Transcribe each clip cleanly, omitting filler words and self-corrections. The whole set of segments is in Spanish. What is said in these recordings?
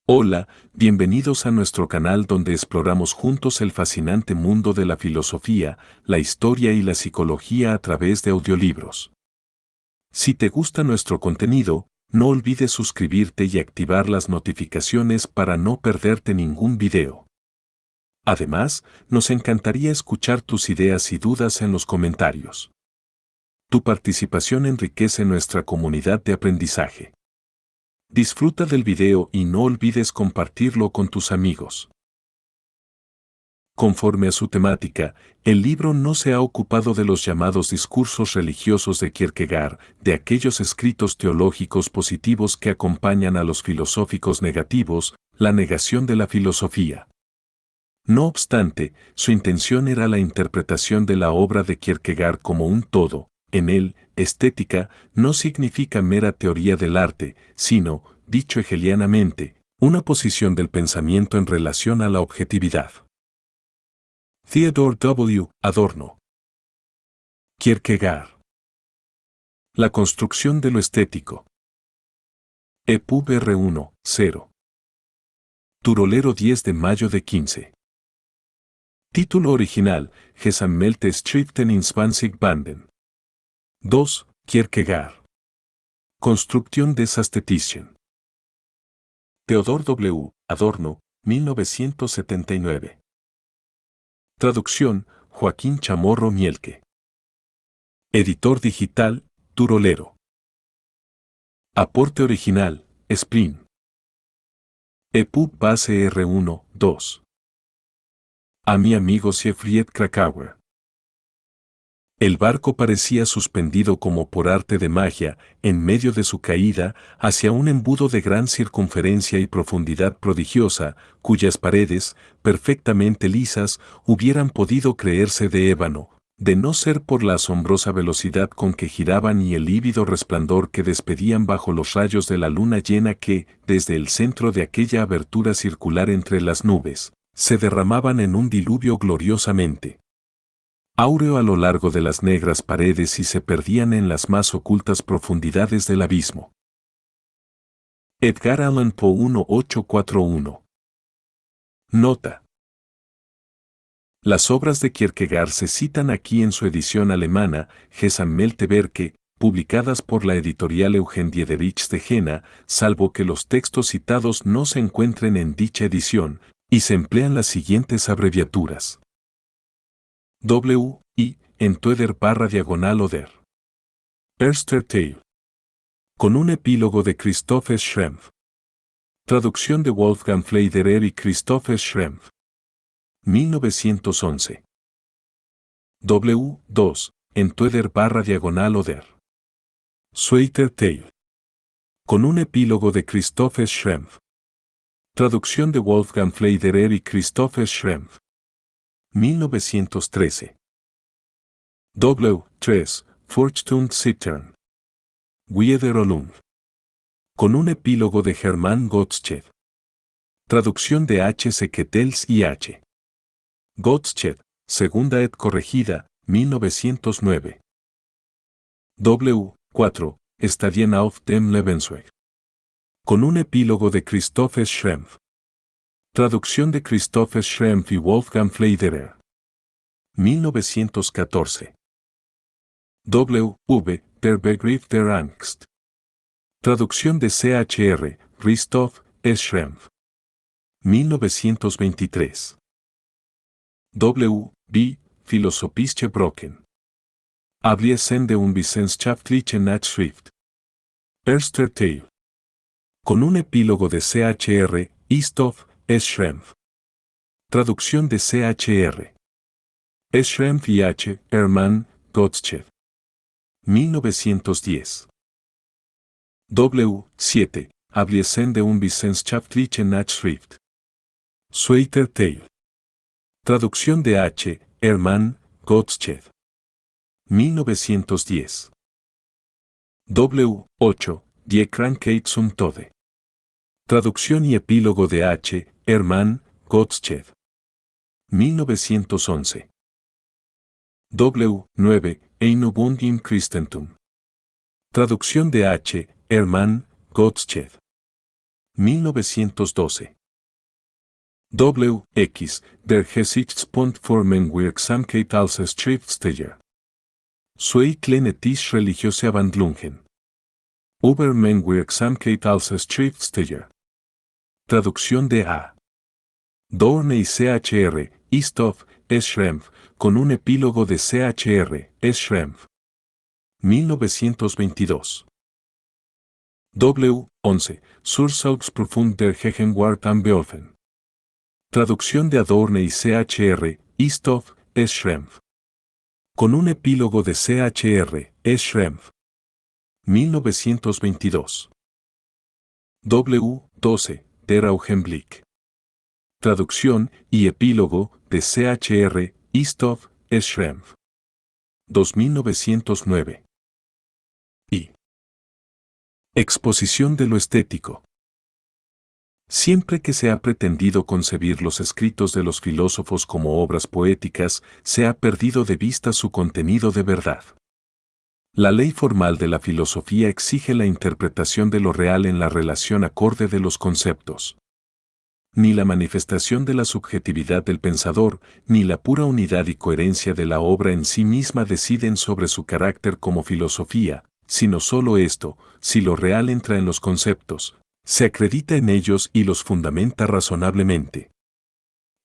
Hola, bienvenidos a nuestro canal donde exploramos juntos el fascinante mundo de la filosofía, la historia y la psicología a través de audiolibros. Si te gusta nuestro contenido, no olvides suscribirte y activar las notificaciones para no perderte ningún video. Además, nos encantaría escuchar tus ideas y dudas en los comentarios. Tu participación enriquece nuestra comunidad de aprendizaje. Disfruta del video y no olvides compartirlo con tus amigos. Conforme a su temática, el libro no se ha ocupado de los llamados discursos religiosos de Kierkegaard, de aquellos escritos teológicos positivos que acompañan a los filosóficos negativos, la negación de la filosofía. No obstante, su intención era la interpretación de la obra de Kierkegaard como un todo. En él, estética no significa mera teoría del arte, sino, dicho hegelianamente, una posición del pensamiento en relación a la objetividad. Theodor W. Adorno. Kierkegaard. La construcción de lo estético. EPUB R1, 0. Turolero 10 de mayo de 15. Título original, Gesammelte Schriften in 20 Banden. 2. Kierkegaard. Construcción des Ästhetischen. Theodor W. Adorno, 1979. Traducción, Joaquín Chamorro Mielke. Editor digital, Turolero. Aporte original, Spring. EPUB base R1, 2. A mi amigo Siegfried Krakauer. El barco parecía suspendido como por arte de magia, en medio de su caída, hacia un embudo de gran circunferencia y profundidad prodigiosa, cuyas paredes, perfectamente lisas, hubieran podido creerse de ébano, de no ser por la asombrosa velocidad con que giraban y el lívido resplandor que despedían bajo los rayos de la luna llena que, desde el centro de aquella abertura circular entre las nubes, se derramaban en un diluvio gloriosamente áureo a lo largo de las negras paredes y se perdían en las más ocultas profundidades del abismo. Edgar Allan Poe 1841. Nota. Las obras de Kierkegaard se citan aquí en su edición alemana, Gesammelte Werke, publicadas por la editorial Eugen Diederich de Jena, salvo que los textos citados no se encuentren en dicha edición, y se emplean las siguientes abreviaturas. W. I. Entweder /oder. Erster Teil. Con un epílogo de Christopher Schrempf. Traducción de Wolfgang Pfleiderer y Christopher Schrempf. 1911. W. 2. Entweder /oder. Zweiter Teil. Con un epílogo de Christopher Schrempf. Traducción de Wolfgang Pfleiderer y Christopher Schrempf. 1913. W. 3. Fortune Zittern. Wiederholung. Con un epílogo de Hermann Gottsched. Traducción de H. Sequetels y H. Gottsched, segunda ed corregida, 1909. W. 4. Stadien auf dem Lebensweg. Con un epílogo de Christopher Schrempf. Traducción de Christopher Schrempf y Wolfgang Pfleiderer. 1914. W. V. Der Begriff der Angst. Traducción de CHR, Christoph S. Schrempf. 1923. W. B. Philosophische Brocken. Ablesen de unwissenschaftliche Nachschrift. Erster Teil. Con un epílogo de CHR, Christoph S. Schrempf. Traducción de CHR. S. Schrempf y H. Hermann Gottsched. 1910. W. 7. Ablesen de unwissenschaftliche Nachschrift. Zweiter Teil. Traducción de H. Hermann Gottsched. 1910. W. 8. Die Krankheit zum Tode. Traducción y epílogo de H. Hermann Gottsched. 1911. W. 9. Eine Bund im Christentum. Traducción de H. Hermann Gottsched. 1912. X. Der Gesichtspunkt für Menschwirksamkeit als Schriftsteller. Zwei kleine Tisch religiöse Wandlungen. Über Menschwirksamkeit als Schriftsteller. Traducción de A. Dorne y CHR, Istov, Schrempf, con un epílogo de CHR, Schrempf. 1922. 11. Sursaugsprovund der Gegenwart am Beofen. Traducción de Adorne y CHR, Istov, Schrempf. Con un epílogo de CHR, Schrempf. 1922. 12. Der Augenblick. Traducción y epílogo de CHR, Istov, Schrempf. 2909. Y. Exposición de lo estético. Siempre que se ha pretendido concebir los escritos de los filósofos como obras poéticas, se ha perdido de vista su contenido de verdad. La ley formal de la filosofía exige la interpretación de lo real en la relación acorde de los conceptos. Ni la manifestación de la subjetividad del pensador, ni la pura unidad y coherencia de la obra en sí misma deciden sobre su carácter como filosofía, sino solo esto, si lo real entra en los conceptos, se acredita en ellos y los fundamenta razonablemente.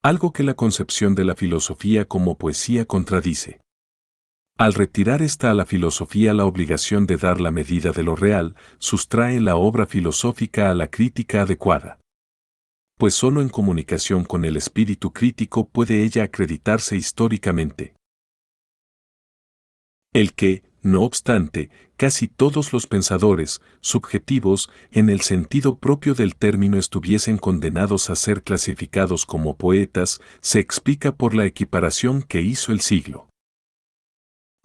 Algo que la concepción de la filosofía como poesía contradice. Al retirar esta a la filosofía la obligación de dar la medida de lo real, sustrae la obra filosófica a la crítica adecuada. Pues solo en comunicación con el espíritu crítico puede ella acreditarse históricamente. El que, no obstante, casi todos los pensadores, subjetivos, en el sentido propio del término estuviesen condenados a ser clasificados como poetas, se explica por la equiparación que hizo el siglo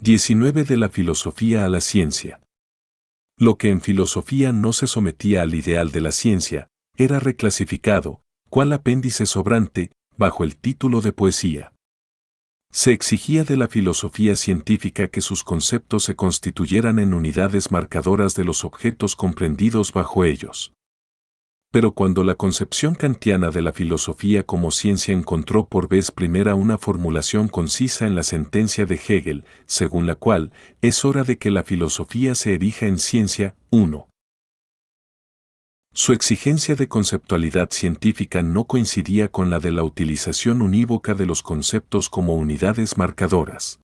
XIX de la filosofía a la ciencia. Lo que en filosofía no se sometía al ideal de la ciencia, era reclasificado, cual apéndice sobrante, bajo el título de poesía. Se exigía de la filosofía científica que sus conceptos se constituyeran en unidades marcadoras de los objetos comprendidos bajo ellos. Pero cuando la concepción kantiana de la filosofía como ciencia encontró por vez primera una formulación concisa en la sentencia de Hegel, según la cual es hora de que la filosofía se erija en ciencia, 1. Su exigencia de conceptualidad científica no coincidía con la de la utilización unívoca de los conceptos como unidades marcadoras.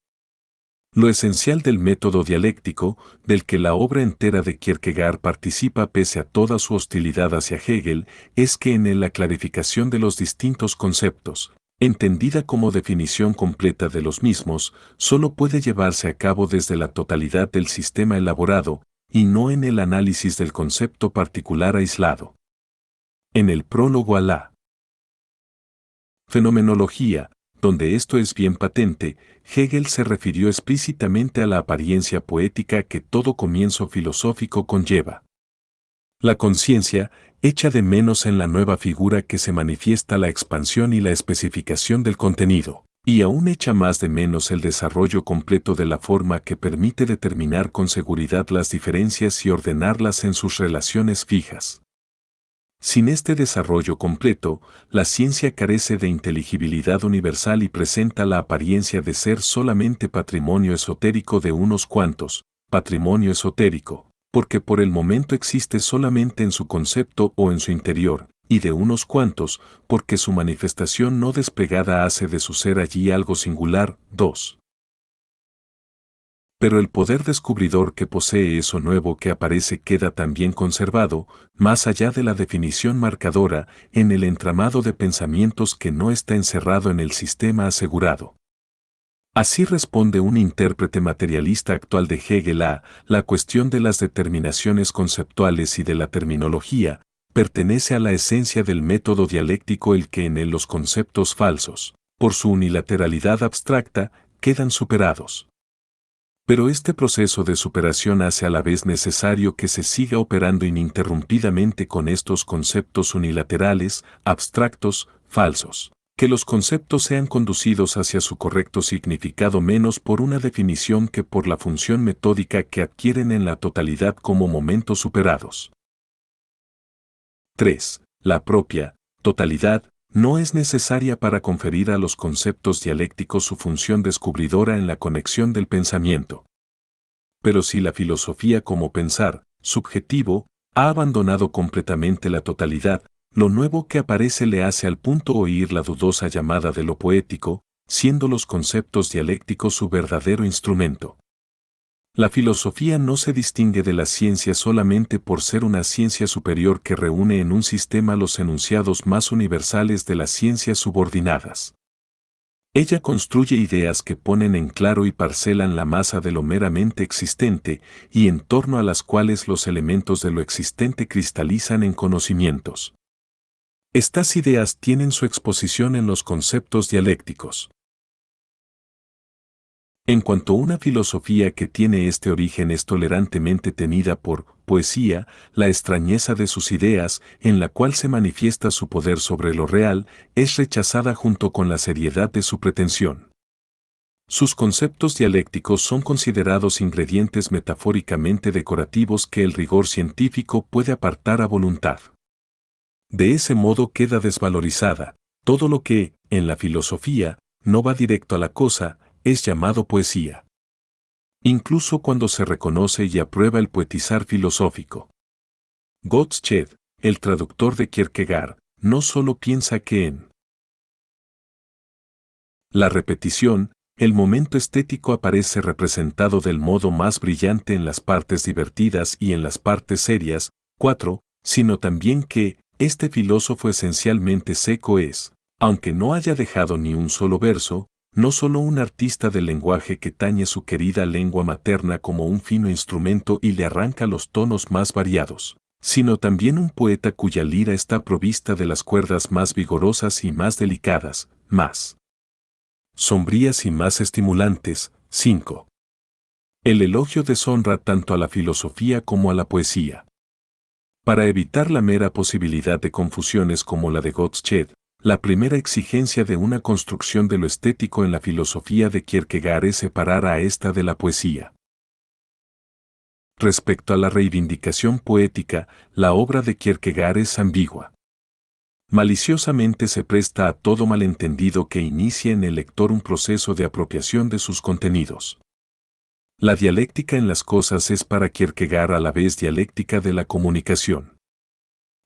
Lo esencial del método dialéctico, del que la obra entera de Kierkegaard participa pese a toda su hostilidad hacia Hegel, es que en él la clarificación de los distintos conceptos, entendida como definición completa de los mismos, solo puede llevarse a cabo desde la totalidad del sistema elaborado, y no en el análisis del concepto particular aislado. En el prólogo a la Fenomenología, donde esto es bien patente, Hegel se refirió explícitamente a la apariencia poética que todo comienzo filosófico conlleva. La conciencia, echa de menos en la nueva figura que se manifiesta la expansión y la especificación del contenido, y aún echa más de menos el desarrollo completo de la forma que permite determinar con seguridad las diferencias y ordenarlas en sus relaciones fijas. Sin este desarrollo completo, la ciencia carece de inteligibilidad universal y presenta la apariencia de ser solamente patrimonio esotérico de unos cuantos, patrimonio esotérico, porque por el momento existe solamente en su concepto o en su interior, y de unos cuantos, porque su manifestación no desplegada hace de su ser allí algo singular. 2. Pero el poder descubridor que posee eso nuevo que aparece queda también conservado, más allá de la definición marcadora, en el entramado de pensamientos que no está encerrado en el sistema asegurado. Así responde un intérprete materialista actual de Hegel a la cuestión de las determinaciones conceptuales y de la terminología, pertenece a la esencia del método dialéctico el que en él los conceptos falsos, por su unilateralidad abstracta, quedan superados. Pero este proceso de superación hace a la vez necesario que se siga operando ininterrumpidamente con estos conceptos unilaterales, abstractos, falsos. Que los conceptos sean conducidos hacia su correcto significado menos por una definición que por la función metódica que adquieren en la totalidad como momentos superados. 3. La propia totalidad no es necesaria para conferir a los conceptos dialécticos su función descubridora en la conexión del pensamiento. Pero si la filosofía como pensar, subjetivo, ha abandonado completamente la totalidad, lo nuevo que aparece le hace al punto oír la dudosa llamada de lo poético, siendo los conceptos dialécticos su verdadero instrumento. La filosofía no se distingue de la ciencia solamente por ser una ciencia superior que reúne en un sistema los enunciados más universales de las ciencias subordinadas. Ella construye ideas que ponen en claro y parcelan la masa de lo meramente existente y en torno a las cuales los elementos de lo existente cristalizan en conocimientos. Estas ideas tienen su exposición en los conceptos dialécticos. En cuanto a una filosofía que tiene este origen es tolerantemente tenida por poesía, la extrañeza de sus ideas, en la cual se manifiesta su poder sobre lo real, es rechazada junto con la seriedad de su pretensión. Sus conceptos dialécticos son considerados ingredientes metafóricamente decorativos que el rigor científico puede apartar a voluntad. De ese modo queda desvalorizada. Todo lo que, en la filosofía, no va directo a la cosa, es llamado poesía. Incluso cuando se reconoce y aprueba el poetizar filosófico. Gottsched, el traductor de Kierkegaard, no solo piensa que en la repetición, el momento estético aparece representado del modo más brillante en las partes divertidas y en las partes serias, 4, sino también que, este filósofo esencialmente seco es, aunque no haya dejado ni un solo verso, no solo un artista del lenguaje que tañe su querida lengua materna como un fino instrumento y le arranca los tonos más variados, sino también un poeta cuya lira está provista de las cuerdas más vigorosas y más delicadas, más sombrías y más estimulantes. 5. El elogio deshonra tanto a la filosofía como a la poesía. Para evitar la mera posibilidad de confusiones como la de Gottsched, la primera exigencia de una construcción de lo estético en la filosofía de Kierkegaard es separar a esta de la poesía. Respecto a la reivindicación poética, la obra de Kierkegaard es ambigua. Maliciosamente se presta a todo malentendido que inicie en el lector un proceso de apropiación de sus contenidos. La dialéctica en las cosas es para Kierkegaard a la vez dialéctica de la comunicación.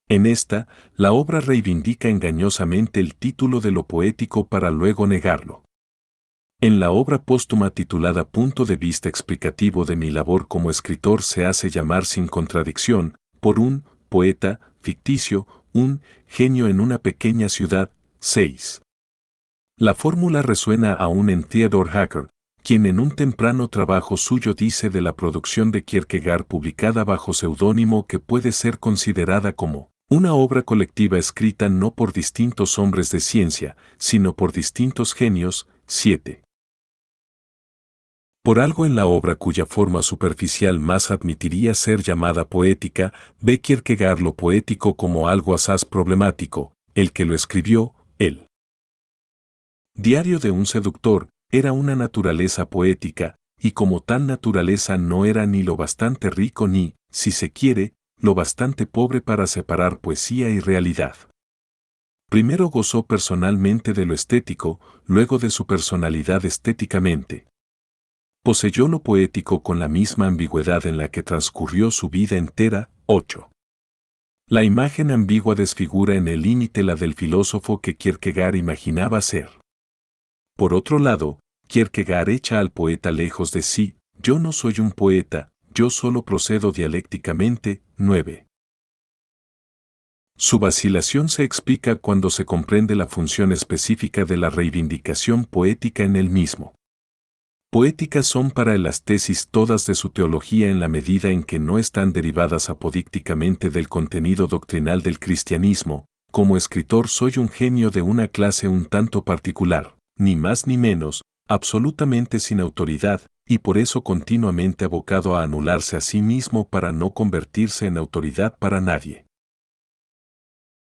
En esta, la obra reivindica engañosamente el título de lo poético para luego negarlo. En la obra póstuma titulada Punto de vista explicativo de mi labor como escritor se hace llamar sin contradicción, por un poeta ficticio, un genio en una pequeña ciudad. 6. La fórmula resuena aún en Theodor Hacker, quien en un temprano trabajo suyo dice de la producción de Kierkegaard publicada bajo seudónimo que puede ser considerada como una obra colectiva escrita no por distintos hombres de ciencia, sino por distintos genios. 7. Por algo en la obra cuya forma superficial más admitiría ser llamada poética, ve Kierkegaard lo poético como algo asaz problemático. El que lo escribió, el diario de un seductor, era una naturaleza poética, y como tal naturaleza no era ni lo bastante rico ni, si se quiere, lo bastante pobre para separar poesía y realidad. Primero gozó personalmente de lo estético, luego de su personalidad estéticamente. Poseyó lo poético con la misma ambigüedad en la que transcurrió su vida entera. 8. La imagen ambigua desfigura en el límite la del filósofo que Kierkegaard imaginaba ser. Por otro lado, Kierkegaard echa al poeta lejos de sí. Yo no soy un poeta, yo solo procedo dialécticamente. 9. Su vacilación se explica cuando se comprende la función específica de la reivindicación poética en él mismo. Poéticas son para él las tesis todas de su teología en la medida en que no están derivadas apodícticamente del contenido doctrinal del cristianismo. Como escritor soy un genio de una clase un tanto particular, ni más ni menos, absolutamente sin autoridad, y por eso continuamente abocado a anularse a sí mismo para no convertirse en autoridad para nadie.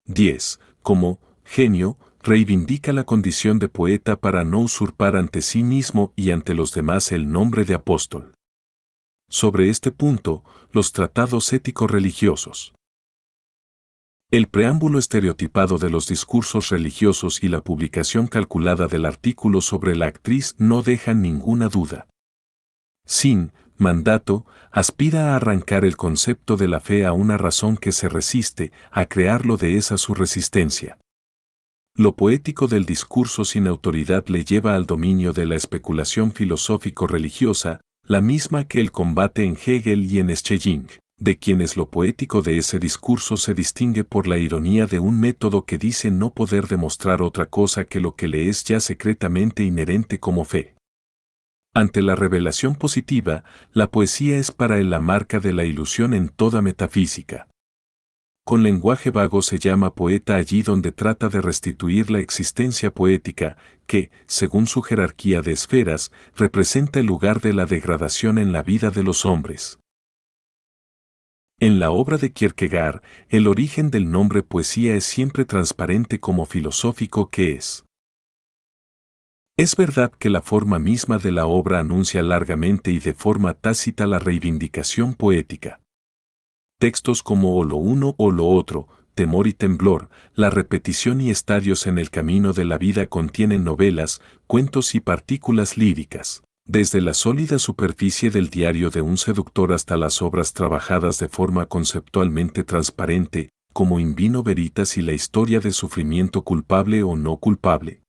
10. Como genio, reivindica la condición de poeta para no usurpar ante sí mismo y ante los demás el nombre de apóstol. Sobre este punto, los tratados ético-religiosos El preámbulo estereotipado de los discursos religiosos y la publicación calculada del artículo sobre la actriz no dejan ninguna duda. Sin mandato, aspira a arrancar el concepto de la fe a una razón que se resiste a crearlo de esa su resistencia. Lo poético del discurso sin autoridad le lleva al dominio de la especulación filosófico-religiosa, la misma que el combate en Hegel y en Schelling, de quienes lo poético de ese discurso se distingue por la ironía de un método que dice no poder demostrar otra cosa que lo que le es ya secretamente inherente como fe. Ante la revelación positiva, la poesía es para él la marca de la ilusión en toda metafísica. Con lenguaje vago se llama poeta allí donde trata de restituir la existencia poética, que, según su jerarquía de esferas, representa el lugar de la degradación en la vida de los hombres. En la obra de Kierkegaard, el origen del nombre poesía es siempre transparente como filosófico que es. Es verdad que la forma misma de la obra anuncia largamente y de forma tácita la reivindicación poética. Textos como o lo uno o lo otro, temor y temblor, la repetición y estadios en el camino de la vida contienen novelas, cuentos y partículas líricas, desde la sólida superficie del diario de un seductor hasta las obras trabajadas de forma conceptualmente transparente, como In Vino Veritas y la historia de sufrimiento culpable o no culpable.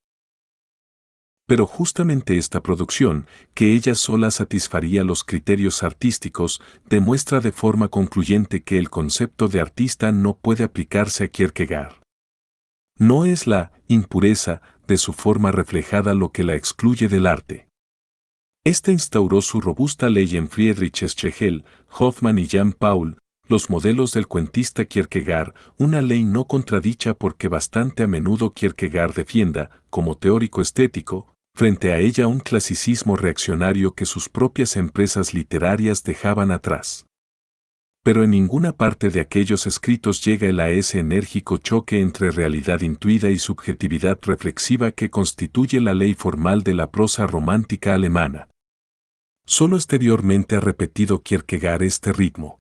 Pero justamente esta producción, que ella sola satisfaría los criterios artísticos, demuestra de forma concluyente que el concepto de artista no puede aplicarse a Kierkegaard. No es la impureza de su forma reflejada lo que la excluye del arte. Este instauró su robusta ley en Friedrich Schlegel, Hoffmann y Jean Paul, los modelos del cuentista Kierkegaard, una ley no contradicha porque bastante a menudo Kierkegaard defienda, como teórico estético, frente a ella un clasicismo reaccionario que sus propias empresas literarias dejaban atrás. Pero en ninguna parte de aquellos escritos llega él a ese enérgico choque entre realidad intuida y subjetividad reflexiva que constituye la ley formal de la prosa romántica alemana. Solo exteriormente ha repetido Kierkegaard este ritmo.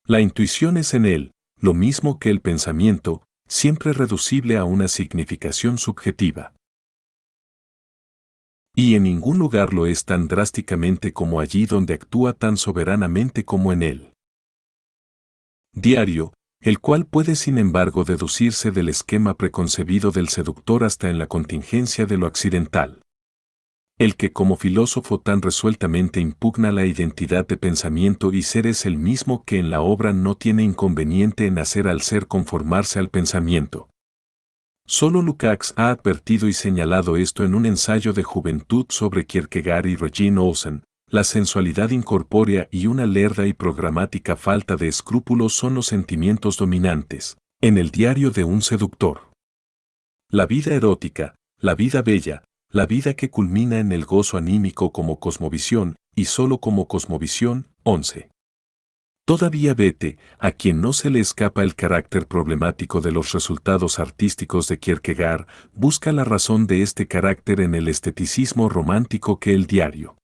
La intuición es en él, lo mismo que el pensamiento, siempre reducible a una significación subjetiva. Y en ningún lugar lo es tan drásticamente como allí donde actúa tan soberanamente como en él. Diario, el cual puede sin embargo deducirse del esquema preconcebido del seductor hasta en la contingencia de lo accidental. El que como filósofo tan resueltamente impugna la identidad de pensamiento y ser es el mismo que en la obra no tiene inconveniente en hacer al ser conformarse al pensamiento. Solo Lukács ha advertido y señalado esto en un ensayo de juventud sobre Kierkegaard y Regine Olsen. La sensualidad incorpórea y una lerda y programática falta de escrúpulos son los sentimientos dominantes en el diario de un seductor. La vida erótica, la vida bella, la vida que culmina en el gozo anímico como cosmovisión, y solo como cosmovisión, 11. Todavía Goethe, a quien no se le escapa el carácter problemático de los resultados artísticos de Kierkegaard, busca la razón de este carácter en el esteticismo romántico que el diario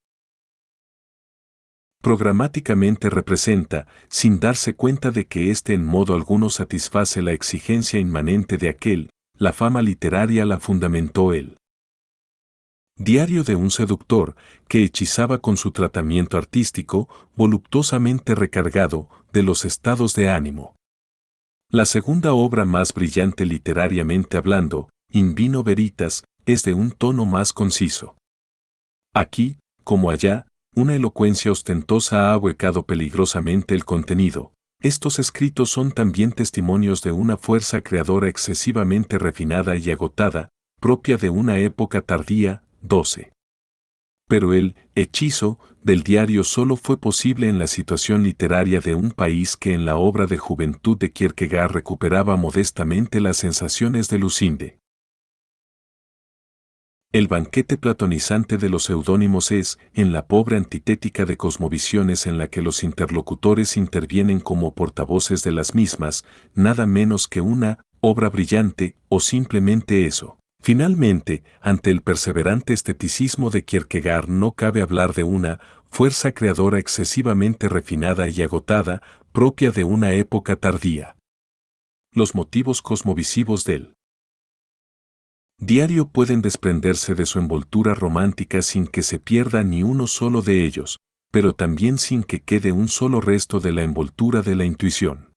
programáticamente representa, sin darse cuenta de que éste en modo alguno satisface la exigencia inmanente de aquel, la fama literaria la fundamentó él. Diario de un seductor, que hechizaba con su tratamiento artístico, voluptuosamente recargado, de los estados de ánimo. La segunda obra más brillante literariamente hablando, In Vino Veritas, es de un tono más conciso. Aquí, como allá, una elocuencia ostentosa ha ahuecado peligrosamente el contenido. Estos escritos son también testimonios de una fuerza creadora excesivamente refinada y agotada, propia de una época tardía, 12. Pero el hechizo del diario solo fue posible en la situación literaria de un país que en la obra de juventud de Kierkegaard recuperaba modestamente las sensaciones de Lucinde. El banquete platonizante de los seudónimos es, en la pobre antitética de cosmovisiones en la que los interlocutores intervienen como portavoces de las mismas, nada menos que una obra brillante, o simplemente eso. Finalmente, ante el perseverante esteticismo de Kierkegaard no cabe hablar de una fuerza creadora excesivamente refinada y agotada, propia de una época tardía. Los motivos cosmovisivos del diario pueden desprenderse de su envoltura romántica sin que se pierda ni uno solo de ellos, pero también sin que quede un solo resto de la envoltura de la intuición.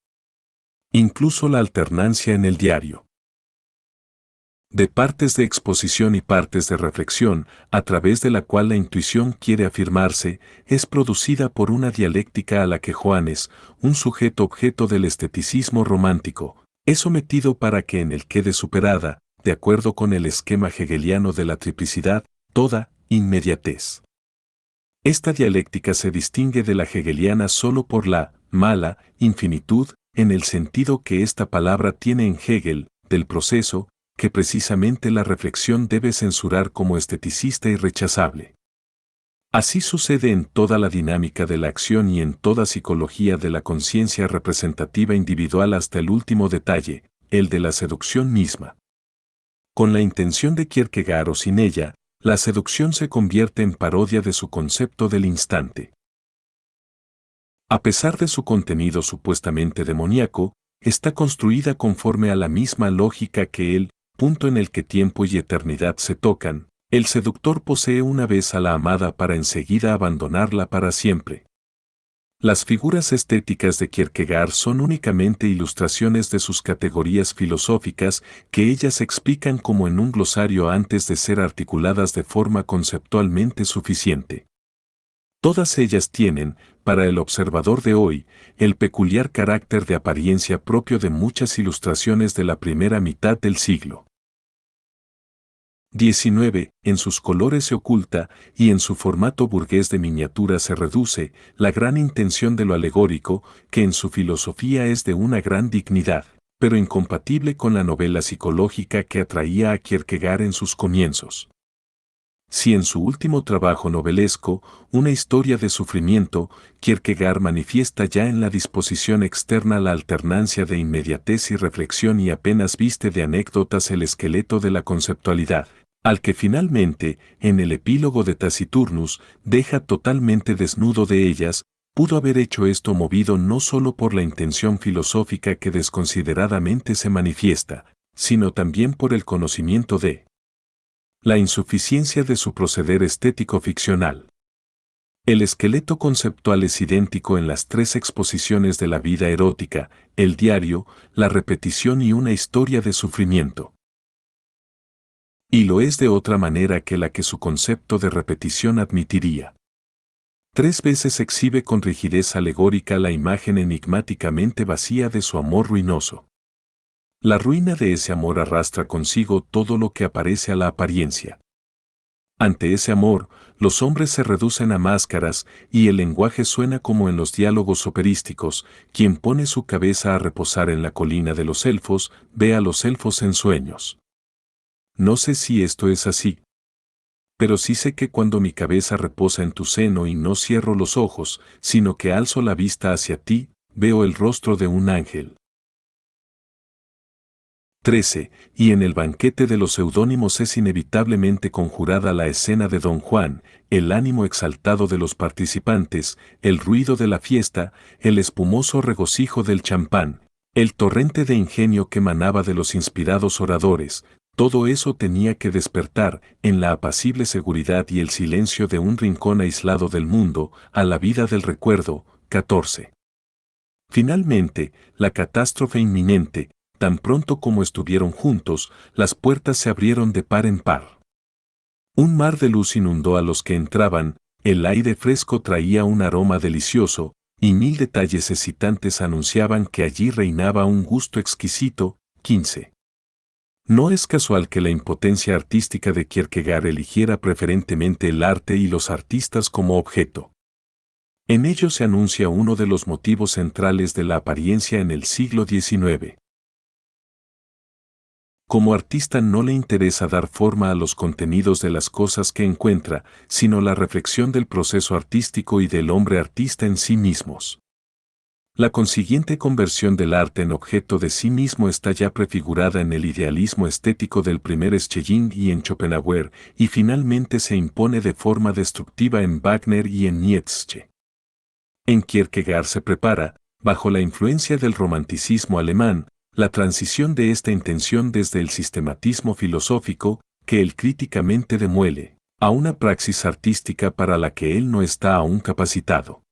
Incluso la alternancia en el diario de partes de exposición y partes de reflexión, a través de la cual la intuición quiere afirmarse, es producida por una dialéctica a la que Johannes, un sujeto objeto del esteticismo romántico, es sometido para que en él quede superada, de acuerdo con el esquema hegeliano de la triplicidad, toda inmediatez. Esta dialéctica se distingue de la hegeliana solo por la mala infinitud, en el sentido que esta palabra tiene en Hegel, del proceso, que precisamente la reflexión debe censurar como esteticista y rechazable. Así sucede en toda la dinámica de la acción y en toda psicología de la conciencia representativa individual hasta el último detalle, el de la seducción misma. Con la intención de Kierkegaard o sin ella, la seducción se convierte en parodia de su concepto del instante. A pesar de su contenido supuestamente demoníaco, está construida conforme a la misma lógica que el punto en el que tiempo y eternidad se tocan. El seductor posee una vez a la amada para enseguida abandonarla para siempre. Las figuras estéticas de Kierkegaard son únicamente ilustraciones de sus categorías filosóficas que ellas explican como en un glosario antes de ser articuladas de forma conceptualmente suficiente. Todas ellas tienen, para el observador de hoy, el peculiar carácter de apariencia propio de muchas ilustraciones de la primera mitad del siglo XIX, en sus colores se oculta, y en su formato burgués de miniatura se reduce, la gran intención de lo alegórico, que en su filosofía es de una gran dignidad, pero incompatible con la novela psicológica que atraía a Kierkegaard en sus comienzos. Si en su último trabajo novelesco, Una historia de sufrimiento, Kierkegaard manifiesta ya en la disposición externa la alternancia de inmediatez y reflexión y apenas viste de anécdotas el esqueleto de la conceptualidad, al que finalmente, en el epílogo de Taciturnus, deja totalmente desnudo de ellas, pudo haber hecho esto movido no solo por la intención filosófica que desconsideradamente se manifiesta, sino también por el conocimiento de la insuficiencia de su proceder estético ficcional. El esqueleto conceptual es idéntico en las tres exposiciones de la vida erótica, el diario, la repetición y una historia de sufrimiento. Y lo es de otra manera que la que su concepto de repetición admitiría. 3 veces exhibe con rigidez alegórica la imagen enigmáticamente vacía de su amor ruinoso. La ruina de ese amor arrastra consigo todo lo que aparece a la apariencia. Ante ese amor, los hombres se reducen a máscaras y el lenguaje suena como en los diálogos operísticos, quien pone su cabeza a reposar en la colina de los elfos, ve a los elfos en sueños. No sé si esto es así. Pero sí sé que cuando mi cabeza reposa en tu seno y no cierro los ojos, sino que alzo la vista hacia ti, veo el rostro de un ángel. 13. Y en el banquete de los seudónimos es inevitablemente conjurada la escena de Don Juan, el ánimo exaltado de los participantes, el ruido de la fiesta, el espumoso regocijo del champán, el torrente de ingenio que manaba de los inspirados oradores. Todo eso tenía que despertar, en la apacible seguridad y el silencio de un rincón aislado del mundo, a la vida del recuerdo. 14. Finalmente, la catástrofe inminente, tan pronto como estuvieron juntos, las puertas se abrieron de par en par. Un mar de luz inundó a los que entraban, el aire fresco traía un aroma delicioso, y 1000 detalles excitantes anunciaban que allí reinaba un gusto exquisito. 15. No es casual que la impotencia artística de Kierkegaard eligiera preferentemente el arte y los artistas como objeto. En ello se anuncia uno de los motivos centrales de la apariencia en el siglo XIX. Como artista no le interesa dar forma a los contenidos de las cosas que encuentra, sino la reflexión del proceso artístico y del hombre artista en sí mismos. La consiguiente conversión del arte en objeto de sí mismo está ya prefigurada en el idealismo estético del primer Schelling y en Schopenhauer, y finalmente se impone de forma destructiva en Wagner y en Nietzsche. En Kierkegaard se prepara, bajo la influencia del romanticismo alemán, la transición de esta intención desde el sistematismo filosófico, que él críticamente demuele, a una praxis artística para la que él no está aún capacitado.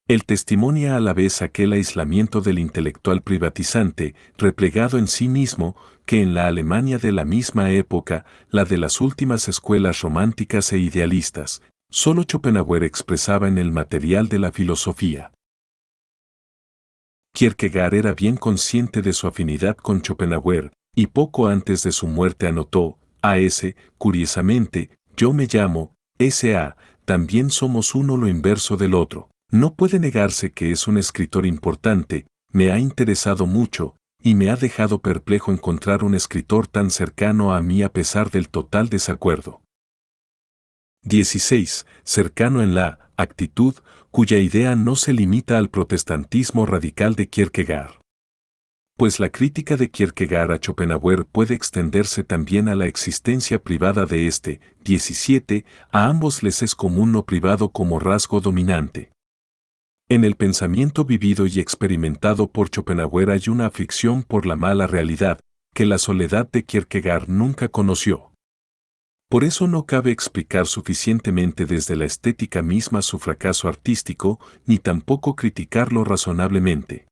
Él testimonia a la vez aquel aislamiento del intelectual privatizante, replegado en sí mismo, que en la Alemania de la misma época, la de las últimas escuelas románticas e idealistas, solo Schopenhauer expresaba en el material de la filosofía. Kierkegaard era bien consciente de su afinidad con Schopenhauer, y poco antes de su muerte anotó, A.S., curiosamente, yo me llamo, S.A., también somos uno lo inverso del otro. No puede negarse que es un escritor importante, me ha interesado mucho, y me ha dejado perplejo encontrar un escritor tan cercano a mí a pesar del total desacuerdo. 16. Cercano en la actitud, cuya idea no se limita al protestantismo radical de Kierkegaard. Pues la crítica de Kierkegaard a Schopenhauer puede extenderse también a la existencia privada de este. 17. A ambos les es común lo privado como rasgo dominante. En el pensamiento vivido y experimentado por Schopenhauer hay una aflicción por la mala realidad, que la soledad de Kierkegaard nunca conoció. Por eso no cabe explicar suficientemente desde la estética misma su fracaso artístico, ni tampoco criticarlo razonablemente.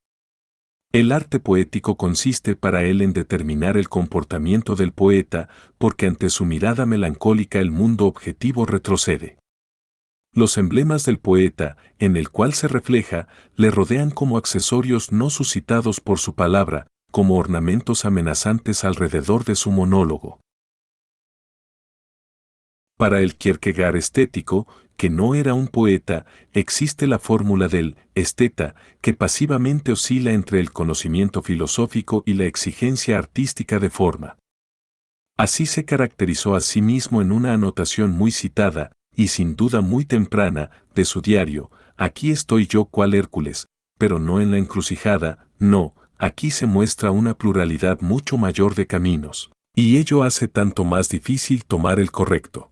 El arte poético consiste para él en determinar el comportamiento del poeta, porque ante su mirada melancólica el mundo objetivo retrocede. Los emblemas del poeta, en el cual se refleja, le rodean como accesorios no suscitados por su palabra, como ornamentos amenazantes alrededor de su monólogo. Para el Kierkegaard estético, que no era un poeta, existe la fórmula del esteta, que pasivamente oscila entre el conocimiento filosófico y la exigencia artística de forma. Así se caracterizó a sí mismo en una anotación muy citada, y sin duda muy temprana, de su diario, aquí estoy yo cual Hércules, pero no en la encrucijada, no, aquí se muestra una pluralidad mucho mayor de caminos, y ello hace tanto más difícil tomar el correcto.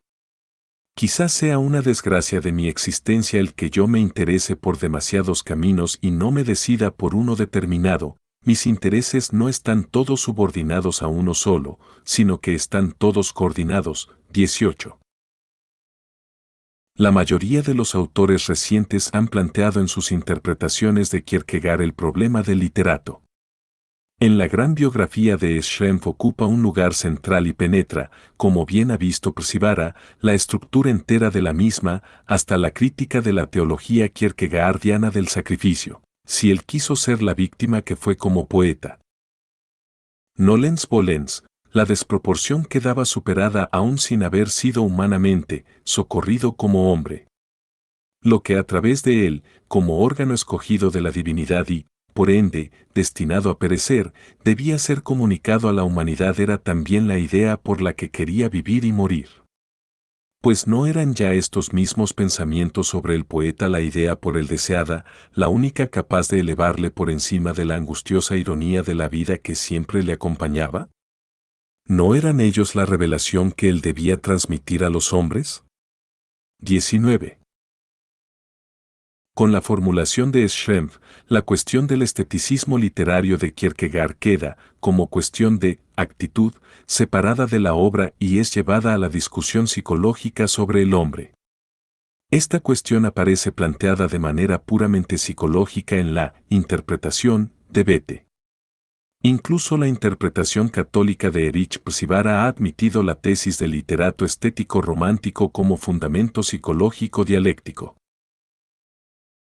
Quizás sea una desgracia de mi existencia el que yo me interese por demasiados caminos y no me decida por uno determinado. Mis intereses no están todos subordinados a uno solo, sino que están todos coordinados. 18. La mayoría de los autores recientes han planteado en sus interpretaciones de Kierkegaard el problema del literato. En la gran biografía de Schrempf ocupa un lugar central y penetra, como bien ha visto Persivara, la estructura entera de la misma, hasta la crítica de la teología kierkegaardiana del sacrificio, si él quiso ser la víctima que fue como poeta. Nolens volens, la desproporción quedaba superada aún sin haber sido humanamente socorrido como hombre. Lo que a través de él, como órgano escogido de la divinidad y, por ende, destinado a perecer, debía ser comunicado a la humanidad era también la idea por la que quería vivir y morir. Pues no eran ya estos mismos pensamientos sobre el poeta la idea por él deseada, la única capaz de elevarle por encima de la angustiosa ironía de la vida que siempre le acompañaba. ¿No eran ellos la revelación que él debía transmitir a los hombres? 19. Con la formulación de Schrempf, la cuestión del esteticismo literario de Kierkegaard queda, como cuestión de actitud, separada de la obra y es llevada a la discusión psicológica sobre el hombre. Esta cuestión aparece planteada de manera puramente psicológica en la interpretación de Bethe. Incluso la interpretación católica de Erich Persivara ha admitido la tesis del literato estético romántico como fundamento psicológico dialéctico.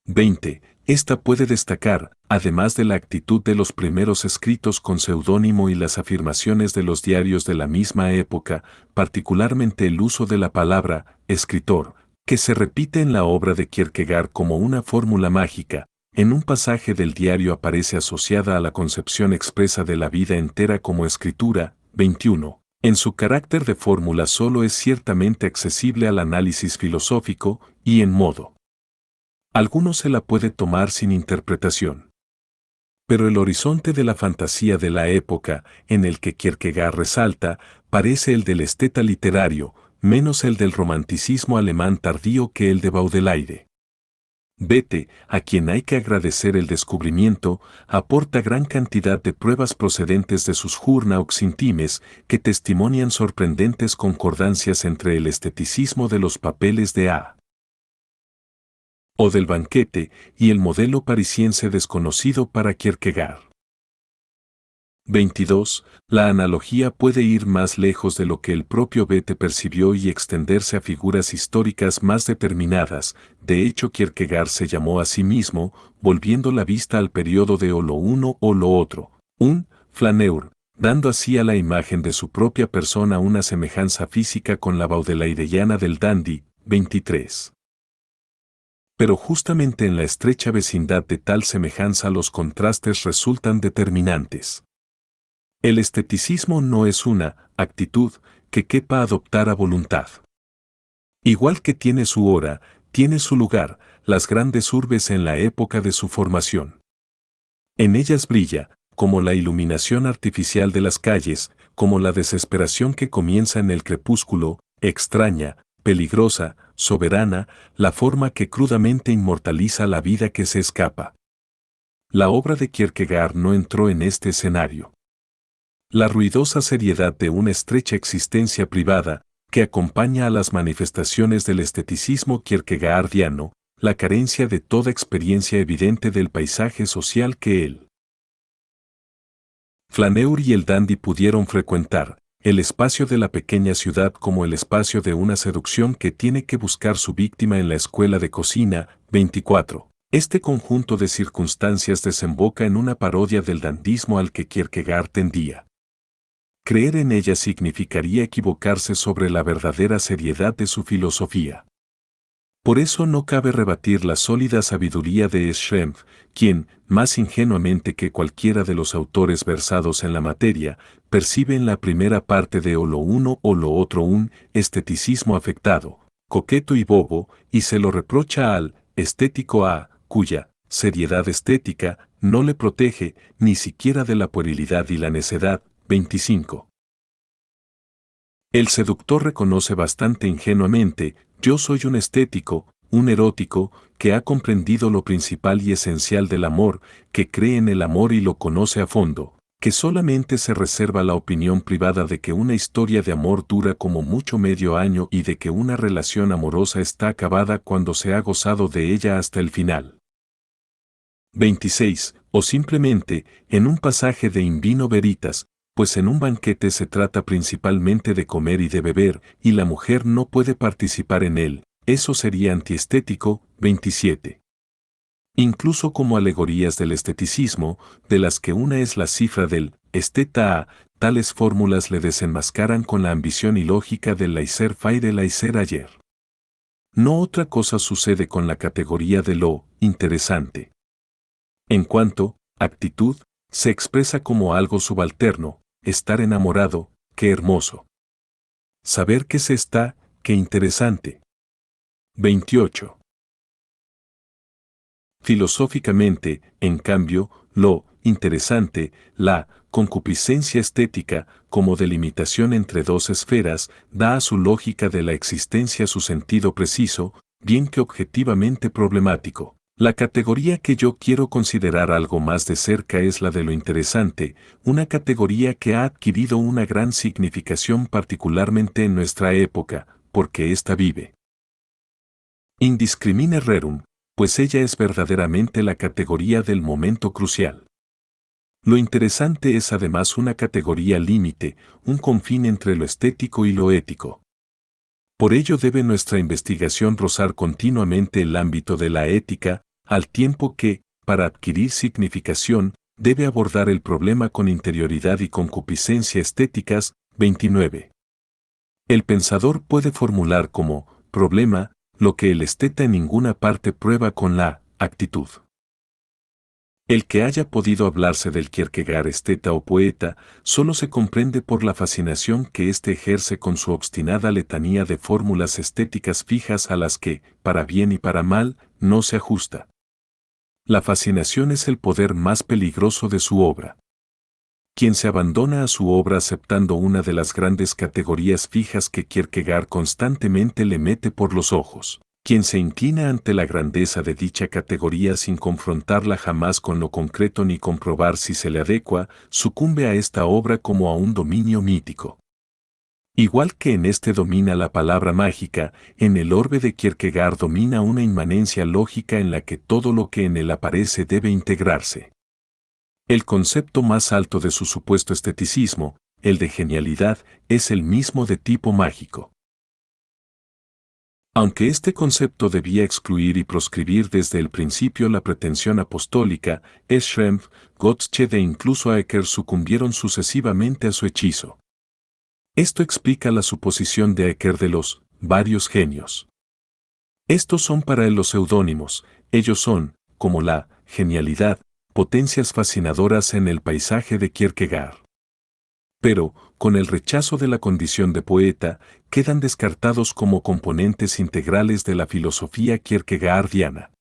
20. Esta puede destacar, además de la actitud de los primeros escritos con seudónimo y las afirmaciones de los diarios de la misma época, particularmente el uso de la palabra escritor, que se repite en la obra de Kierkegaard como una fórmula mágica. En un pasaje del diario aparece asociada a la concepción expresa de la vida entera como escritura. 21. En su carácter de fórmula solo es ciertamente accesible al análisis filosófico y en modo alguno se la puede tomar sin interpretación. Pero el horizonte de la fantasía de la época, en el que Kierkegaard resalta, parece el del esteta literario, menos el del romanticismo alemán tardío que el de Baudelaire. Goethe, a quien hay que agradecer el descubrimiento, aporta gran cantidad de pruebas procedentes de sus Journaux intimes que testimonian sorprendentes concordancias entre el esteticismo de los papeles de A. o del banquete y el modelo parisiense desconocido para Kierkegaard. 22. La analogía puede ir más lejos de lo que el propio Goethe percibió y extenderse a figuras históricas más determinadas. De hecho, Kierkegaard se llamó a sí mismo, volviendo la vista al periodo de o lo uno o lo otro, un flaneur, dando así a la imagen de su propia persona una semejanza física con la baudelaireiana del dandy. 23. Pero justamente en la estrecha vecindad de tal semejanza los contrastes resultan determinantes. El esteticismo no es una actitud que quepa adoptar a voluntad. Igual que tiene su hora, tiene su lugar, las grandes urbes en la época de su formación. En ellas brilla, como la iluminación artificial de las calles, como la desesperación que comienza en el crepúsculo, extraña, peligrosa, soberana, la forma que crudamente inmortaliza la vida que se escapa. La obra de Kierkegaard no entró en este escenario. La ruidosa seriedad de una estrecha existencia privada, que acompaña a las manifestaciones del esteticismo kierkegaardiano, la carencia de toda experiencia evidente del paisaje social que él, Flaneur y el dandy pudieron frecuentar, el espacio de la pequeña ciudad como el espacio de una seducción que tiene que buscar su víctima en la escuela de cocina. 24. Este conjunto de circunstancias desemboca en una parodia del dandismo al que Kierkegaard tendía. Creer en ella significaría equivocarse sobre la verdadera seriedad de su filosofía. Por eso no cabe rebatir la sólida sabiduría de Schrempf, quien, más ingenuamente que cualquiera de los autores versados en la materia, percibe en la primera parte de o lo uno o lo otro un esteticismo afectado, coqueto y bobo, y se lo reprocha al estético A, cuya seriedad estética no le protege ni siquiera de la puerilidad y la necedad. 25. El seductor reconoce bastante ingenuamente: yo soy un estético, un erótico, que ha comprendido lo principal y esencial del amor, que cree en el amor y lo conoce a fondo, que solamente se reserva la opinión privada de que una historia de amor dura como mucho medio año y de que una relación amorosa está acabada cuando se ha gozado de ella hasta el final. 26. O simplemente, en un pasaje de In Vino Veritas, pues en un banquete se trata principalmente de comer y de beber, y la mujer no puede participar en él, eso sería antiestético. 27. Incluso como alegorías del esteticismo, de las que una es la cifra del esteta A, tales fórmulas le desenmascaran con la ambición ilógica del laissez-faire laissez-ayer. No otra cosa sucede con la categoría de lo interesante. En cuanto actitud, se expresa como algo subalterno: estar enamorado, qué hermoso. Saber que se está, qué interesante. 28. Filosóficamente, en cambio, lo interesante, la concupiscencia estética, como delimitación entre dos esferas, da a su lógica de la existencia su sentido preciso, bien que objetivamente problemático. La categoría que yo quiero considerar algo más de cerca es la de lo interesante, una categoría que ha adquirido una gran significación particularmente en nuestra época, porque ésta vive indiscrimine rerum, pues ella es verdaderamente la categoría del momento crucial. Lo interesante es además una categoría límite, un confín entre lo estético y lo ético. Por ello debe nuestra investigación rozar continuamente el ámbito de la ética, al tiempo que, para adquirir significación, debe abordar el problema con interioridad y concupiscencia estéticas. 29. El pensador puede formular como problema lo que el esteta en ninguna parte prueba con la actitud. El que haya podido hablarse del Kierkegaard esteta o poeta, solo se comprende por la fascinación que éste ejerce con su obstinada letanía de fórmulas estéticas fijas a las que, para bien y para mal, no se ajusta. La fascinación es el poder más peligroso de su obra. Quien se abandona a su obra aceptando una de las grandes categorías fijas que Kierkegaard constantemente le mete por los ojos, Quien se inclina ante la grandeza de dicha categoría sin confrontarla jamás con lo concreto ni comprobar si se le adecua, sucumbe a esta obra como a un dominio mítico. Igual que en este domina la palabra mágica, en el orbe de Kierkegaard domina una inmanencia lógica en la que todo lo que en él aparece debe integrarse. El concepto más alto de su supuesto esteticismo, el de genialidad, es el mismo de tipo mágico. Aunque este concepto debía excluir y proscribir desde el principio la pretensión apostólica, Schrempf, Gottsched e incluso Acker sucumbieron sucesivamente a su hechizo. Esto explica la suposición de Acker de los varios genios. Estos son para él los seudónimos, ellos son, como la genialidad, potencias fascinadoras en el paisaje de Kierkegaard. Pero, con el rechazo de la condición de poeta, quedan descartados como componentes integrales de la filosofía kierkegaardiana.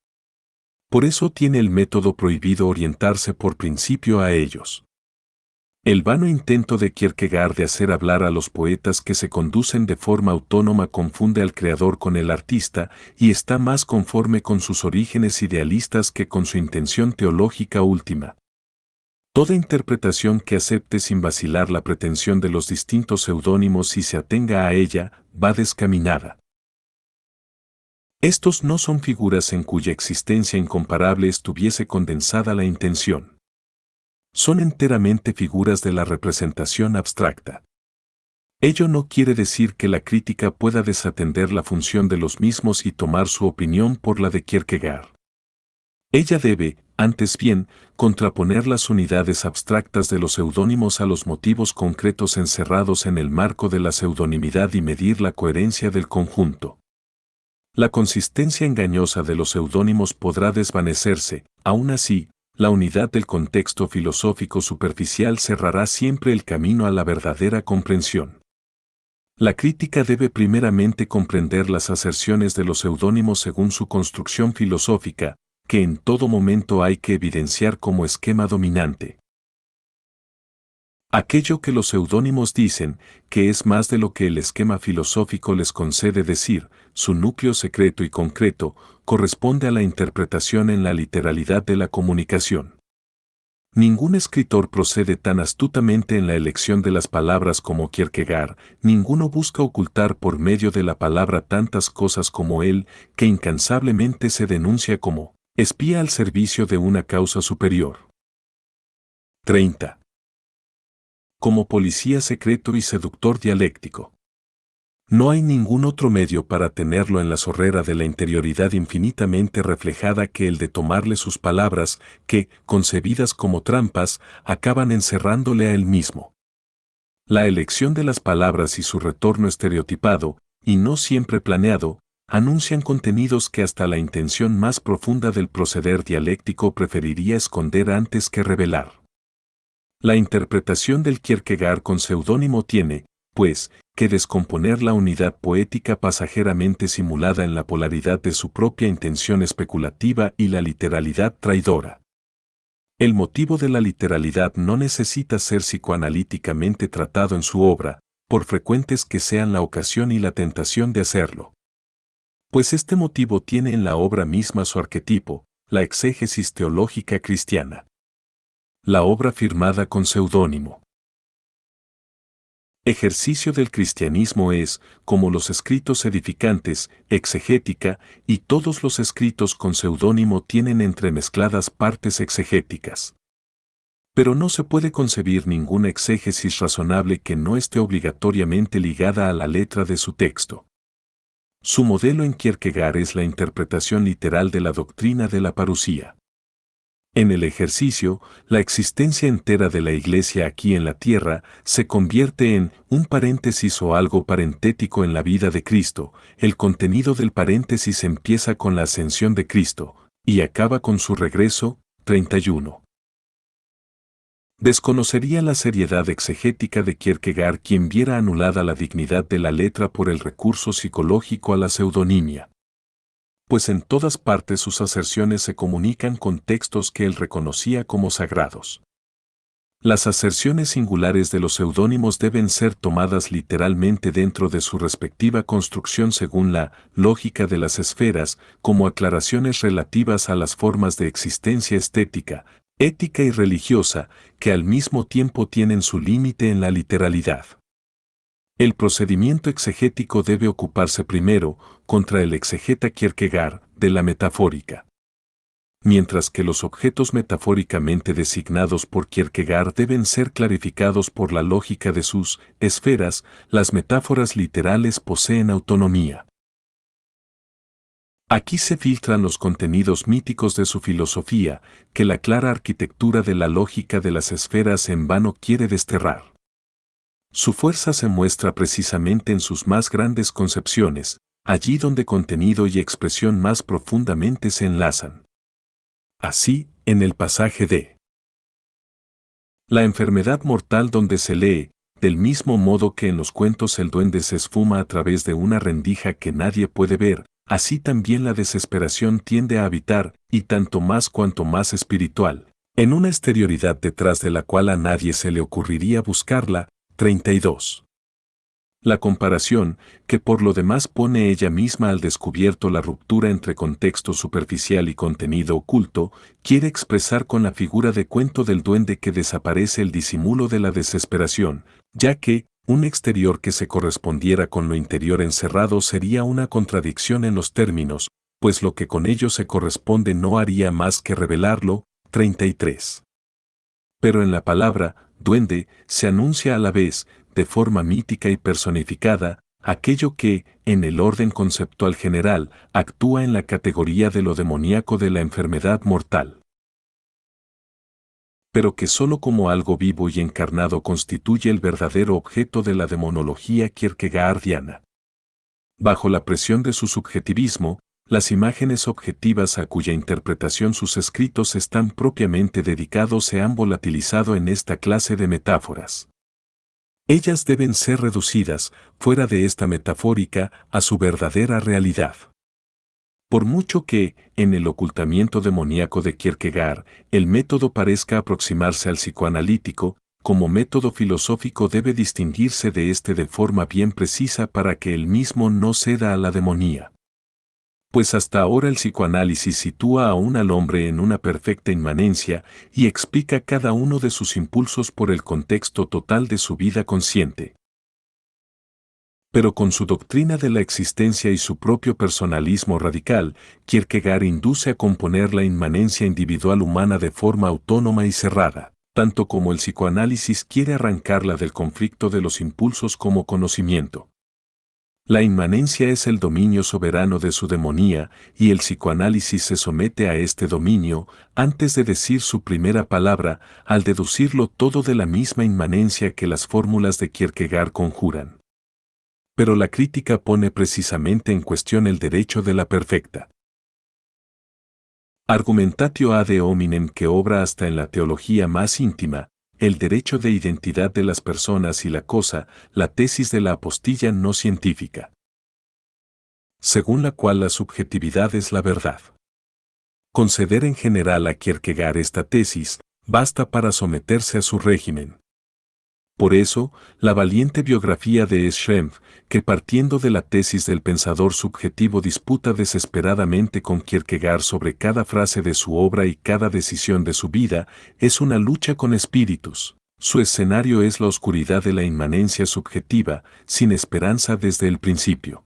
Por eso tiene el método prohibido orientarse por principio a ellos. El vano intento de Kierkegaard de hacer hablar a los poetas que se conducen de forma autónoma confunde al creador con el artista y está más conforme con sus orígenes idealistas que con su intención teológica última. Toda interpretación que acepte sin vacilar la pretensión de los distintos seudónimos y se atenga a ella, va descaminada. Estos no son figuras en cuya existencia incomparable estuviese condensada la intención. Son enteramente figuras de la representación abstracta. Ello no quiere decir que la crítica pueda desatender la función de los mismos y tomar su opinión por la de Kierkegaard. Ella debe, antes bien, contraponer las unidades abstractas de los seudónimos a los motivos concretos encerrados en el marco de la seudonimidad y medir la coherencia del conjunto. La consistencia engañosa de los seudónimos podrá desvanecerse, aún así, la unidad del contexto filosófico superficial cerrará siempre el camino a la verdadera comprensión. La crítica debe primeramente comprender las aserciones de los seudónimos según su construcción filosófica, que en todo momento hay que evidenciar como esquema dominante. Aquello que los seudónimos dicen, que es más de lo que el esquema filosófico les concede decir, su núcleo secreto y concreto, corresponde a la interpretación en la literalidad de la comunicación. Ningún escritor procede tan astutamente en la elección de las palabras como Kierkegaard, ninguno busca ocultar por medio de la palabra tantas cosas como él, que incansablemente se denuncia como espía al servicio de una causa superior. 30. Como policía secreto y seductor dialéctico. No hay ningún otro medio para tenerlo en la zorrera de la interioridad infinitamente reflejada que el de tomarle sus palabras, que, concebidas como trampas, acaban encerrándole a él mismo. La elección de las palabras y su retorno estereotipado, y no siempre planeado, anuncian contenidos que hasta la intención más profunda del proceder dialéctico preferiría esconder antes que revelar. La interpretación del Kierkegaard con seudónimo tiene, pues, que descomponer la unidad poética pasajeramente simulada en la polaridad de su propia intención especulativa y la literalidad traidora. El motivo de la literalidad no necesita ser psicoanalíticamente tratado en su obra, por frecuentes que sean la ocasión y la tentación de hacerlo. Pues este motivo tiene en la obra misma su arquetipo, la exégesis teológica cristiana. La obra firmada con seudónimo. Ejercicio del cristianismo es, como los escritos edificantes, exegética, y todos los escritos con seudónimo tienen entremezcladas partes exegéticas. Pero no se puede concebir ninguna exégesis razonable que no esté obligatoriamente ligada a la letra de su texto. Su modelo en Kierkegaard es la interpretación literal de la doctrina de la parusía. En el ejercicio, la existencia entera de la Iglesia aquí en la tierra se convierte en un paréntesis o algo parentético en la vida de Cristo. El contenido del paréntesis empieza con la ascensión de Cristo y acaba con su regreso. 31. Desconocería la seriedad exegética de Kierkegaard quien viera anulada la dignidad de la letra por el recurso psicológico a la pseudonimia. Pues en todas partes sus aserciones se comunican con textos que él reconocía como sagrados. Las aserciones singulares de los seudónimos deben ser tomadas literalmente dentro de su respectiva construcción según la lógica de las esferas, como aclaraciones relativas a las formas de existencia estética, ética y religiosa, que al mismo tiempo tienen su límite en la literalidad. El procedimiento exegético debe ocuparse primero, contra el exegeta Kierkegaard, de la metafórica. Mientras que los objetos metafóricamente designados por Kierkegaard deben ser clarificados por la lógica de sus esferas, las metáforas literales poseen autonomía. Aquí se filtran los contenidos míticos de su filosofía, que la clara arquitectura de la lógica de las esferas en vano quiere desterrar. Su fuerza se muestra precisamente en sus más grandes concepciones, allí donde contenido y expresión más profundamente se enlazan. Así, en el pasaje de la enfermedad mortal donde se lee, del mismo modo que en los cuentos el duende se esfuma a través de una rendija que nadie puede ver, así también la desesperación tiende a habitar, y tanto más cuanto más espiritual, en una exterioridad detrás de la cual a nadie se le ocurriría buscarla. 32. La comparación, que por lo demás pone ella misma al descubierto la ruptura entre contexto superficial y contenido oculto, quiere expresar con la figura de cuento del duende que desaparece el disimulo de la desesperación, ya que, un exterior que se correspondiera con lo interior encerrado sería una contradicción en los términos, pues lo que con ello se corresponde no haría más que revelarlo. 33. Pero en la palabra, duende, se anuncia a la vez, de forma mítica y personificada, aquello que, en el orden conceptual general, actúa en la categoría de lo demoníaco de la enfermedad mortal. Pero que sólo como algo vivo y encarnado constituye el verdadero objeto de la demonología kierkegaardiana. Bajo la presión de su subjetivismo, las imágenes objetivas a cuya interpretación sus escritos están propiamente dedicados se han volatilizado en esta clase de metáforas. Ellas deben ser reducidas, fuera de esta metafórica, a su verdadera realidad. Por mucho que, en el ocultamiento demoníaco de Kierkegaard, el método parezca aproximarse al psicoanalítico, como método filosófico debe distinguirse de este de forma bien precisa para que el mismo no ceda a la demonía. Pues hasta ahora el psicoanálisis sitúa aún al hombre en una perfecta inmanencia y explica cada uno de sus impulsos por el contexto total de su vida consciente. Pero con su doctrina de la existencia y su propio personalismo radical, Kierkegaard induce a componer la inmanencia individual humana de forma autónoma y cerrada, tanto como el psicoanálisis quiere arrancarla del conflicto de los impulsos como conocimiento. La inmanencia es el dominio soberano de su demonía, y el psicoanálisis se somete a este dominio, antes de decir su primera palabra, al deducirlo todo de la misma inmanencia que las fórmulas de Kierkegaard conjuran. Pero la crítica pone precisamente en cuestión el derecho de la perfecta argumentatio ad hominem que obra hasta en la teología más íntima, el derecho de identidad de las personas y la cosa, la tesis de la apostilla no científica, según la cual la subjetividad es la verdad. Conceder en general a Kierkegaard esta tesis, basta para someterse a su régimen. Por eso, la valiente biografía de Schrempf, que partiendo de la tesis del pensador subjetivo disputa desesperadamente con Kierkegaard sobre cada frase de su obra y cada decisión de su vida, es una lucha con espíritus. Su escenario es la oscuridad de la inmanencia subjetiva, sin esperanza desde el principio.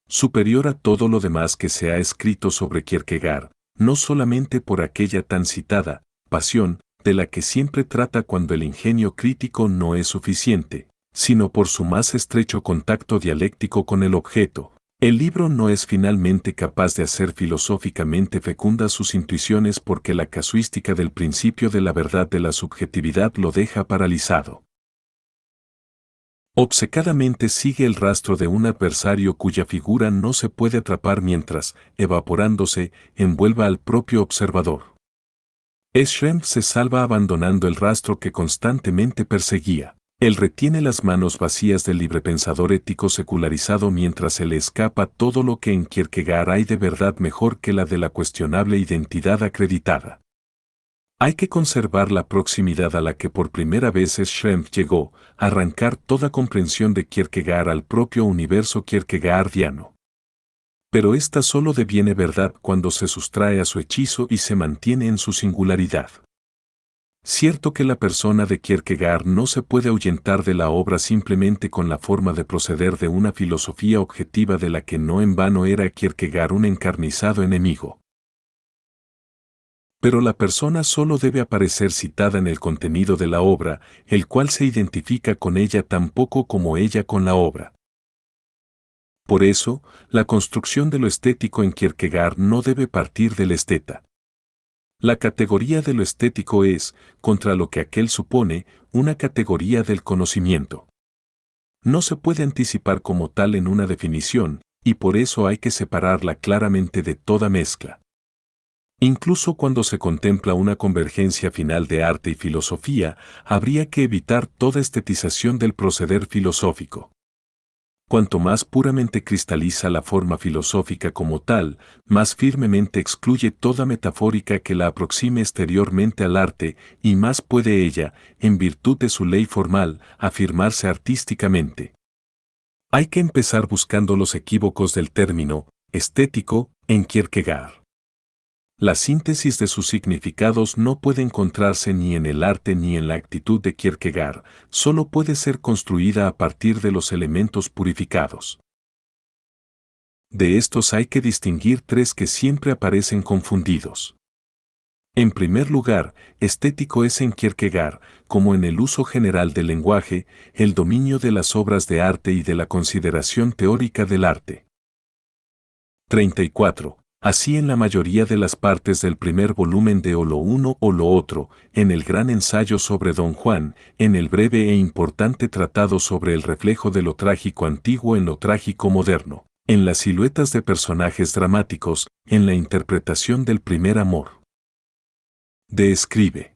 Superior a todo lo demás que se ha escrito sobre Kierkegaard, no solamente por aquella tan citada pasión, de la que siempre trata cuando el ingenio crítico no es suficiente, sino por su más estrecho contacto dialéctico con el objeto. El libro no es finalmente capaz de hacer filosóficamente fecundas sus intuiciones porque la casuística del principio de la verdad de la subjetividad lo deja paralizado. Obcecadamente sigue el rastro de un adversario cuya figura no se puede atrapar mientras, evaporándose, envuelva al propio observador. Schrempf se salva abandonando el rastro que constantemente perseguía. Él retiene las manos vacías del librepensador ético secularizado mientras se le escapa todo lo que en Kierkegaard hay de verdad mejor que la de la cuestionable identidad acreditada. Hay que conservar la proximidad a la que por primera vez Schrempf llegó, arrancar toda comprensión de Kierkegaard al propio universo kierkegaardiano. Pero esta solo deviene verdad cuando se sustrae a su hechizo y se mantiene en su singularidad. Cierto que la persona de Kierkegaard no se puede ahuyentar de la obra simplemente con la forma de proceder de una filosofía objetiva de la que no en vano era Kierkegaard un encarnizado enemigo. Pero la persona solo debe aparecer citada en el contenido de la obra, el cual se identifica con ella tan poco como ella con la obra. Por eso, la construcción de lo estético en Kierkegaard no debe partir del esteta. La categoría de lo estético es, contra lo que aquel supone, una categoría del conocimiento. No se puede anticipar como tal en una definición, y por eso hay que separarla claramente de toda mezcla. Incluso cuando se contempla una convergencia final de arte y filosofía, habría que evitar toda estetización del proceder filosófico. Cuanto más puramente cristaliza la forma filosófica como tal, más firmemente excluye toda metafórica que la aproxime exteriormente al arte, y más puede ella, en virtud de su ley formal, afirmarse artísticamente. Hay que empezar buscando los equívocos del término estético en Kierkegaard. La síntesis de sus significados no puede encontrarse ni en el arte ni en la actitud de Kierkegaard, solo puede ser construida a partir de los elementos purificados. De estos hay que distinguir tres que siempre aparecen confundidos. En primer lugar, estético es en Kierkegaard, como en el uso general del lenguaje, el dominio de las obras de arte y de la consideración teórica del arte. 34. Así en la mayoría de las partes del primer volumen de O lo uno o lo otro, en el gran ensayo sobre Don Juan, en el breve e importante tratado sobre el reflejo de lo trágico antiguo en lo trágico moderno, en las siluetas de personajes dramáticos, en la interpretación del primer amor. Describe.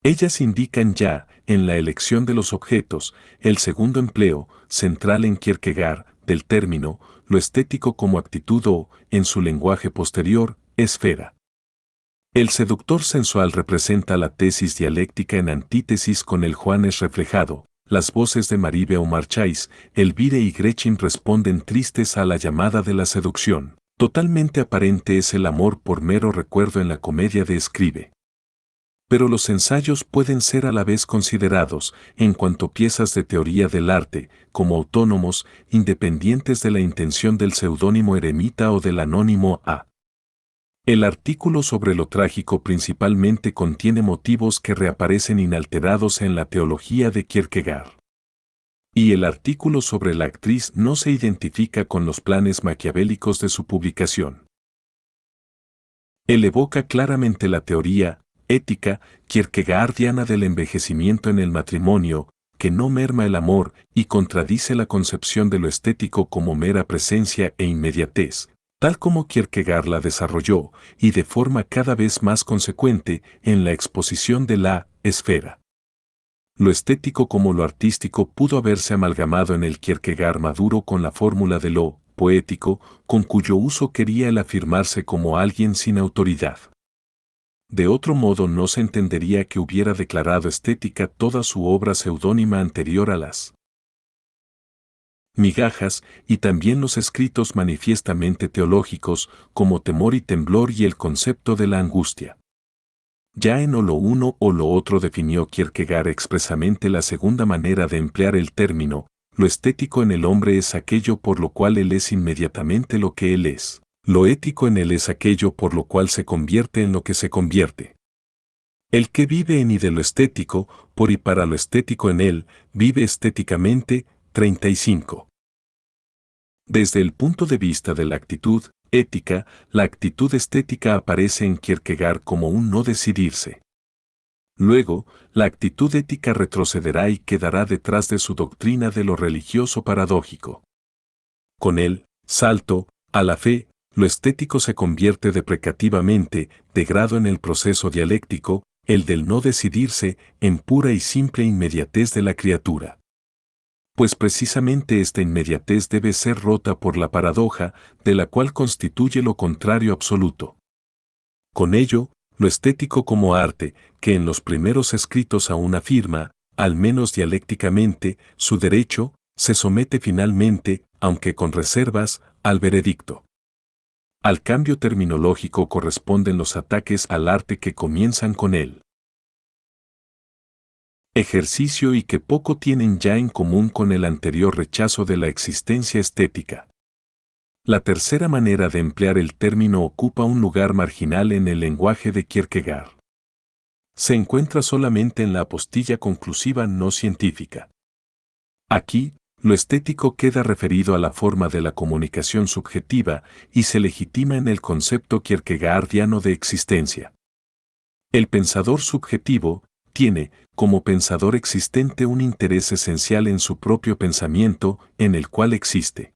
Ellas indican ya, en la elección de los objetos, el segundo empleo, central en Kierkegaard, del término, lo estético como actitud o, en su lenguaje posterior, esfera. El seductor sensual representa la tesis dialéctica en antítesis con el Juanes reflejado. Las voces de Maribe o Marchais, Elvire y Gretchen responden tristes a la llamada de la seducción. Totalmente aparente es el amor por mero recuerdo en la comedia de Escribe. Pero los ensayos pueden ser a la vez considerados, en cuanto piezas de teoría del arte, como autónomos, independientes de la intención del seudónimo eremita o del anónimo A. El artículo sobre lo trágico principalmente contiene motivos que reaparecen inalterados en la teología de Kierkegaard. Y el artículo sobre la actriz no se identifica con los planes maquiavélicos de su publicación. Él evoca claramente la teoría ética kierkegaardiana del envejecimiento en el matrimonio, que no merma el amor y contradice la concepción de lo estético como mera presencia e inmediatez, tal como Kierkegaard la desarrolló, y de forma cada vez más consecuente en la exposición de la esfera. Lo estético como lo artístico pudo haberse amalgamado en el Kierkegaard maduro con la fórmula de lo poético, con cuyo uso quería el afirmarse como alguien sin autoridad. De otro modo no se entendería que hubiera declarado estética toda su obra seudónima anterior a las migajas, y también los escritos manifiestamente teológicos, como Temor y Temblor y el concepto de la angustia. Ya en O lo uno o lo otro definió Kierkegaard expresamente la segunda manera de emplear el término, lo estético en el hombre es aquello por lo cual él es inmediatamente lo que él es. Lo ético en él es aquello por lo cual se convierte en lo que se convierte. El que vive en y de lo estético, por y para lo estético en él, vive estéticamente. 35. Desde el punto de vista de la actitud ética, la actitud estética aparece en Kierkegaard como un no decidirse. Luego, la actitud ética retrocederá y quedará detrás de su doctrina de lo religioso paradójico. Con él, salto, a la fe, lo estético se convierte deprecativamente, de grado en el proceso dialéctico, el del no decidirse, en pura y simple inmediatez de la criatura. Pues precisamente esta inmediatez debe ser rota por la paradoja, de la cual constituye lo contrario absoluto. Con ello, lo estético como arte, que en los primeros escritos aún afirma, al menos dialécticamente, su derecho, se somete finalmente, aunque con reservas, al veredicto. Al cambio terminológico corresponden los ataques al arte que comienzan con él. Ejercicio y que poco tienen ya en común con el anterior rechazo de la existencia estética. La tercera manera de emplear el término ocupa un lugar marginal en el lenguaje de Kierkegaard. Se encuentra solamente en la apostilla conclusiva no científica. Aquí, lo estético queda referido a la forma de la comunicación subjetiva y se legitima en el concepto kierkegaardiano de existencia. El pensador subjetivo tiene, como pensador existente, un interés esencial en su propio pensamiento, en el cual existe.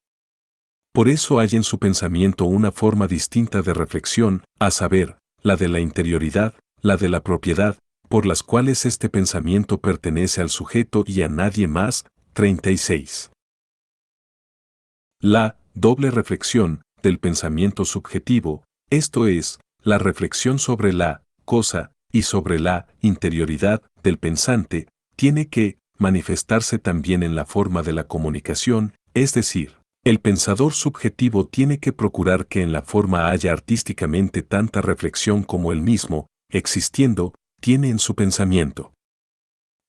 Por eso hay en su pensamiento una forma distinta de reflexión, a saber, la de la interioridad, la de la propiedad, por las cuales este pensamiento pertenece al sujeto y a nadie más. 36. La doble reflexión del pensamiento subjetivo, esto es, la reflexión sobre la cosa y sobre la interioridad del pensante, tiene que manifestarse también en la forma de la comunicación, es decir, el pensador subjetivo tiene que procurar que en la forma haya artísticamente tanta reflexión como él mismo, existiendo, tiene en su pensamiento.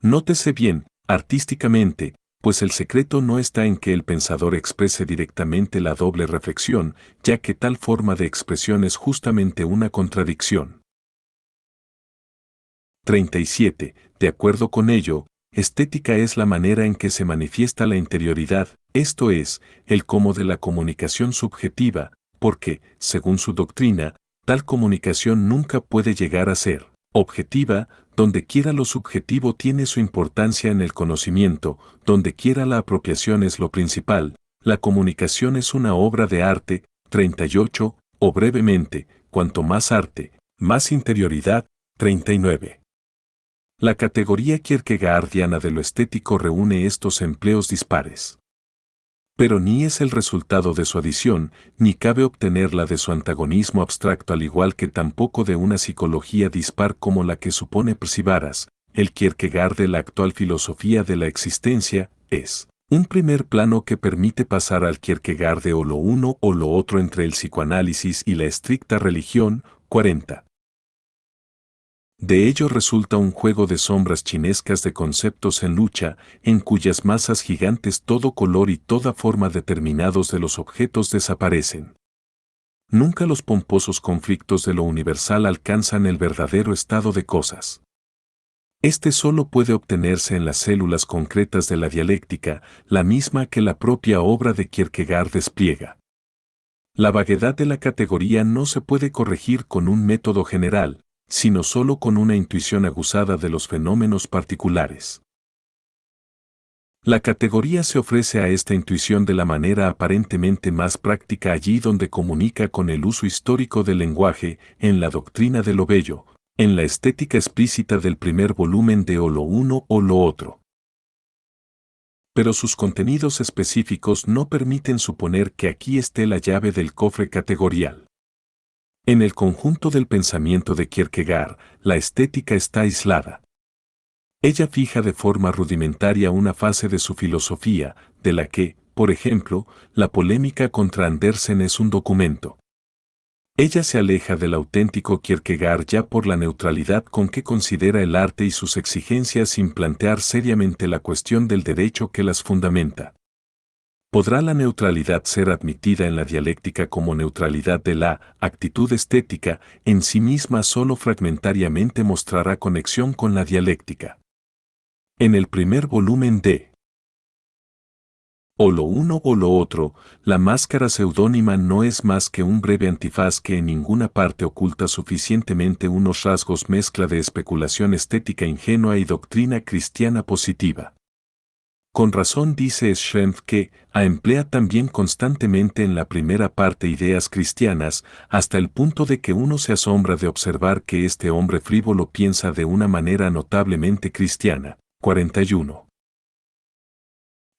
Nótese bien, artísticamente, pues el secreto no está en que el pensador exprese directamente la doble reflexión, ya que tal forma de expresión es justamente una contradicción. 37. De acuerdo con ello, estética es la manera en que se manifiesta la interioridad, esto es, el cómo de la comunicación subjetiva, porque, según su doctrina, tal comunicación nunca puede llegar a ser objetiva, donde quiera lo subjetivo tiene su importancia en el conocimiento, donde quiera la apropiación es lo principal, la comunicación es una obra de arte. 38, o brevemente, cuanto más arte, más interioridad. 39. La categoría kierkegaardiana de lo estético reúne estos empleos dispares. Pero ni es el resultado de su adición, ni cabe obtenerla de su antagonismo abstracto, al igual que tampoco de una psicología dispar como la que supone Precivaras. El Kierkegaard de la actual filosofía de la existencia es un primer plano que permite pasar al Kierkegaard de o lo uno o lo otro entre el psicoanálisis y la estricta religión. 40. De ello resulta un juego de sombras chinescas de conceptos en lucha, en cuyas masas gigantes todo color y toda forma determinados de los objetos desaparecen. Nunca los pomposos conflictos de lo universal alcanzan el verdadero estado de cosas. Este solo puede obtenerse en las células concretas de la dialéctica, la misma que la propia obra de Kierkegaard despliega. La vaguedad de la categoría no se puede corregir con un método general, sino solo con una intuición aguzada de los fenómenos particulares. La categoría se ofrece a esta intuición de la manera aparentemente más práctica allí donde comunica con el uso histórico del lenguaje, en la doctrina de lo bello, en la estética explícita del primer volumen de O lo uno o lo otro. Pero sus contenidos específicos no permiten suponer que aquí esté la llave del cofre categorial. En el conjunto del pensamiento de Kierkegaard, la estética está aislada. Ella fija de forma rudimentaria una fase de su filosofía, de la que, por ejemplo, la polémica contra Andersen es un documento. Ella se aleja del auténtico Kierkegaard ya por la neutralidad con que considera el arte y sus exigencias sin plantear seriamente la cuestión del derecho que las fundamenta. ¿Podrá la neutralidad ser admitida en la dialéctica como neutralidad de la actitud estética? En sí misma solo fragmentariamente mostrará conexión con la dialéctica. En el primer volumen de O lo uno o lo otro, la máscara seudónima no es más que un breve antifaz que en ninguna parte oculta suficientemente unos rasgos mezcla de especulación estética ingenua y doctrina cristiana positiva. Con razón dice Schrempf que emplea también constantemente en la primera parte ideas cristianas, hasta el punto de que uno se asombra de observar que este hombre frívolo piensa de una manera notablemente cristiana. 41.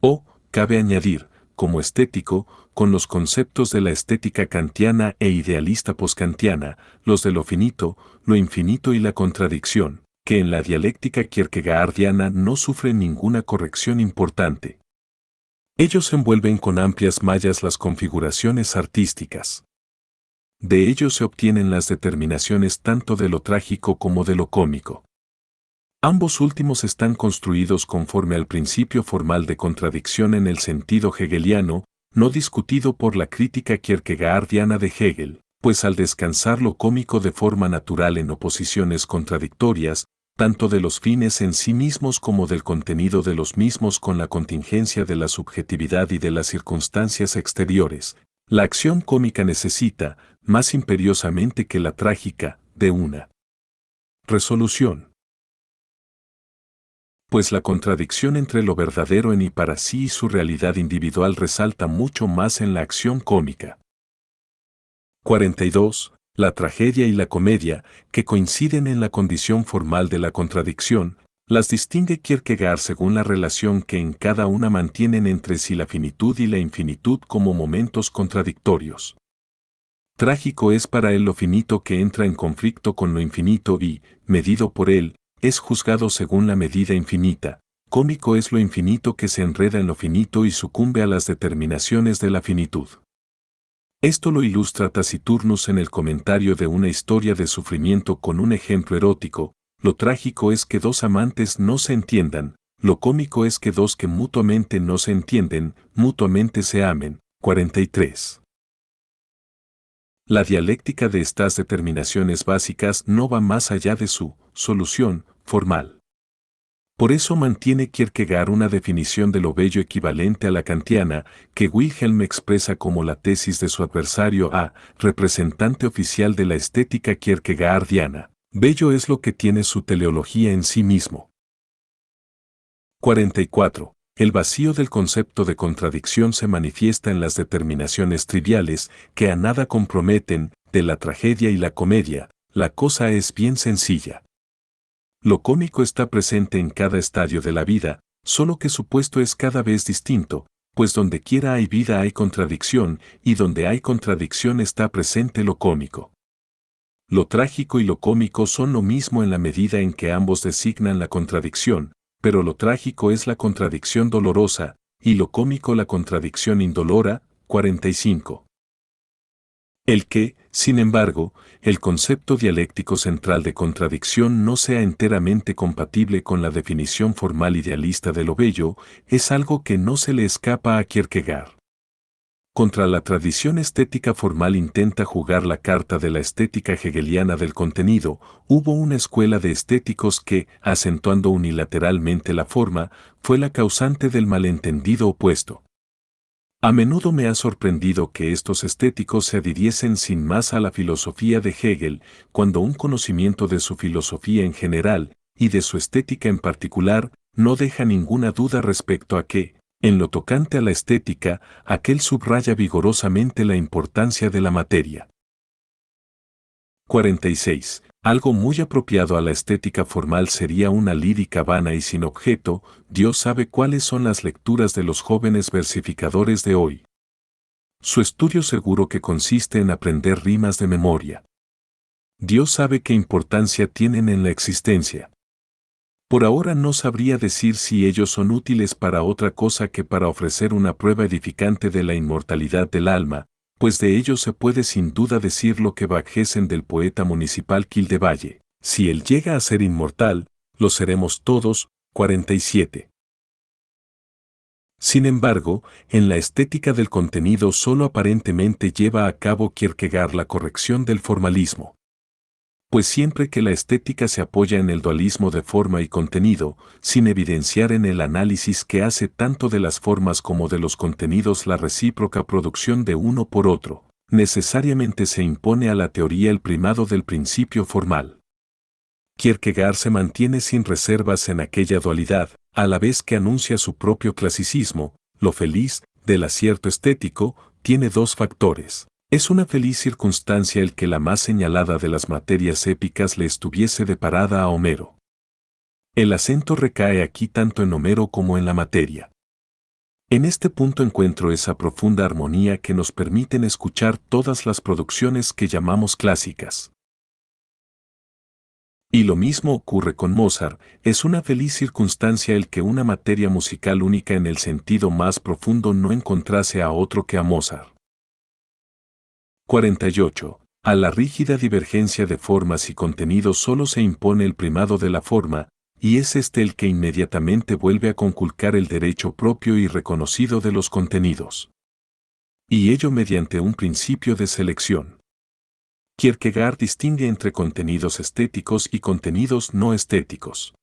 O, cabe añadir, como estético, con los conceptos de la estética kantiana e idealista poskantiana, los de lo finito, lo infinito y la contradicción, que en la dialéctica kierkegaardiana no sufren ninguna corrección importante. Ellos envuelven con amplias mallas las configuraciones artísticas. De ellos se obtienen las determinaciones tanto de lo trágico como de lo cómico. Ambos últimos están construidos conforme al principio formal de contradicción en el sentido hegeliano, no discutido por la crítica kierkegaardiana de Hegel, pues al descansar lo cómico de forma natural en oposiciones contradictorias, tanto de los fines en sí mismos como del contenido de los mismos con la contingencia de la subjetividad y de las circunstancias exteriores, la acción cómica necesita, más imperiosamente que la trágica, de una resolución. Pues la contradicción entre lo verdadero en y para sí y su realidad individual resalta mucho más en la acción cómica. 42. La tragedia y la comedia, que coinciden en la condición formal de la contradicción, las distingue Kierkegaard según la relación que en cada una mantienen entre sí la finitud y la infinitud como momentos contradictorios. Trágico es para él lo finito que entra en conflicto con lo infinito y, medido por él, es juzgado según la medida infinita. Cómico es lo infinito que se enreda en lo finito y sucumbe a las determinaciones de la finitud. Esto lo ilustra Taciturnus en el comentario de una historia de sufrimiento con un ejemplo erótico. Lo trágico es que dos amantes no se entiendan, lo cómico es que dos que mutuamente no se entienden, mutuamente se amen. 43. La dialéctica de estas determinaciones básicas no va más allá de su solución formal. Por eso mantiene Kierkegaard una definición de lo bello equivalente a la kantiana, que Wilhelm expresa como la tesis de su adversario A, representante oficial de la estética kierkegaardiana. Bello es lo que tiene su teleología en sí mismo. 44. El vacío del concepto de contradicción se manifiesta en las determinaciones triviales, que a nada comprometen, de la tragedia y la comedia. La cosa es bien sencilla. Lo cómico está presente en cada estadio de la vida, solo que su puesto es cada vez distinto, pues donde quiera hay vida hay contradicción, y donde hay contradicción está presente lo cómico. Lo trágico y lo cómico son lo mismo en la medida en que ambos designan la contradicción, pero lo trágico es la contradicción dolorosa, y lo cómico la contradicción indolora. 45. El que, sin embargo, el concepto dialéctico central de contradicción no sea enteramente compatible con la definición formal idealista de lo bello, es algo que no se le escapa a Kierkegaard. Contra la tradición estética formal intenta jugar la carta de la estética hegeliana del contenido. Hubo una escuela de estéticos que, acentuando unilateralmente la forma, fue la causante del malentendido opuesto. A menudo me ha sorprendido que estos estéticos se adhiriesen sin más a la filosofía de Hegel, cuando un conocimiento de su filosofía en general, y de su estética en particular, no deja ninguna duda respecto a que, en lo tocante a la estética, aquel subraya vigorosamente la importancia de la materia. 46. Algo muy apropiado a la estética formal sería una lírica vana y sin objeto. Dios sabe cuáles son las lecturas de los jóvenes versificadores de hoy. Su estudio seguro que consiste en aprender rimas de memoria. Dios sabe qué importancia tienen en la existencia. Por ahora no sabría decir si ellos son útiles para otra cosa que para ofrecer una prueba edificante de la inmortalidad del alma, pues de ellos se puede sin duda decir lo que bajesen del poeta municipal Kildevalle. Si él llega a ser inmortal, lo seremos todos. 47. Sin embargo, en la estética del contenido solo aparentemente lleva a cabo Kierkegaard la corrección del formalismo. Pues siempre que la estética se apoya en el dualismo de forma y contenido, sin evidenciar en el análisis que hace tanto de las formas como de los contenidos la recíproca producción de uno por otro, necesariamente se impone a la teoría el primado del principio formal. Kierkegaard se mantiene sin reservas en aquella dualidad, a la vez que anuncia su propio clasicismo. Lo feliz, del acierto estético, tiene dos factores. Es una feliz circunstancia el que la más señalada de las materias épicas le estuviese deparada a Homero. El acento recae aquí tanto en Homero como en la materia. En este punto encuentro esa profunda armonía que nos permiten escuchar todas las producciones que llamamos clásicas. Y lo mismo ocurre con Mozart, es una feliz circunstancia el que una materia musical única en el sentido más profundo no encontrase a otro que a Mozart. 48. A la rígida divergencia de formas y contenidos solo se impone el primado de la forma, y es este el que inmediatamente vuelve a conculcar el derecho propio y reconocido de los contenidos. Y ello mediante un principio de selección. Kierkegaard distingue entre contenidos estéticos y contenidos no estéticos.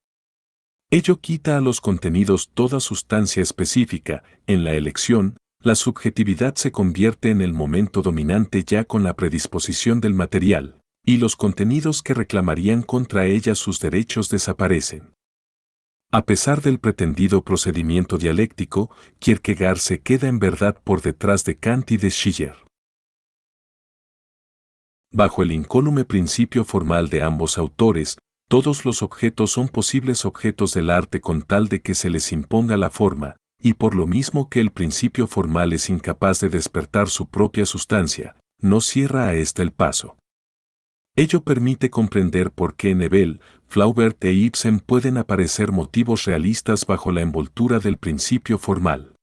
Ello quita a los contenidos toda sustancia específica, en la elección, la subjetividad se convierte en el momento dominante ya con la predisposición del material, y los contenidos que reclamarían contra ella sus derechos desaparecen. A pesar del pretendido procedimiento dialéctico, Kierkegaard se queda en verdad por detrás de Kant y de Schiller. Bajo el incólume principio formal de ambos autores, todos los objetos son posibles objetos del arte con tal de que se les imponga la forma, y por lo mismo que el principio formal es incapaz de despertar su propia sustancia, no cierra a ésta el paso. Ello permite comprender por qué Nebel, Flaubert e Ibsen pueden aparecer motivos realistas bajo la envoltura del principio formal.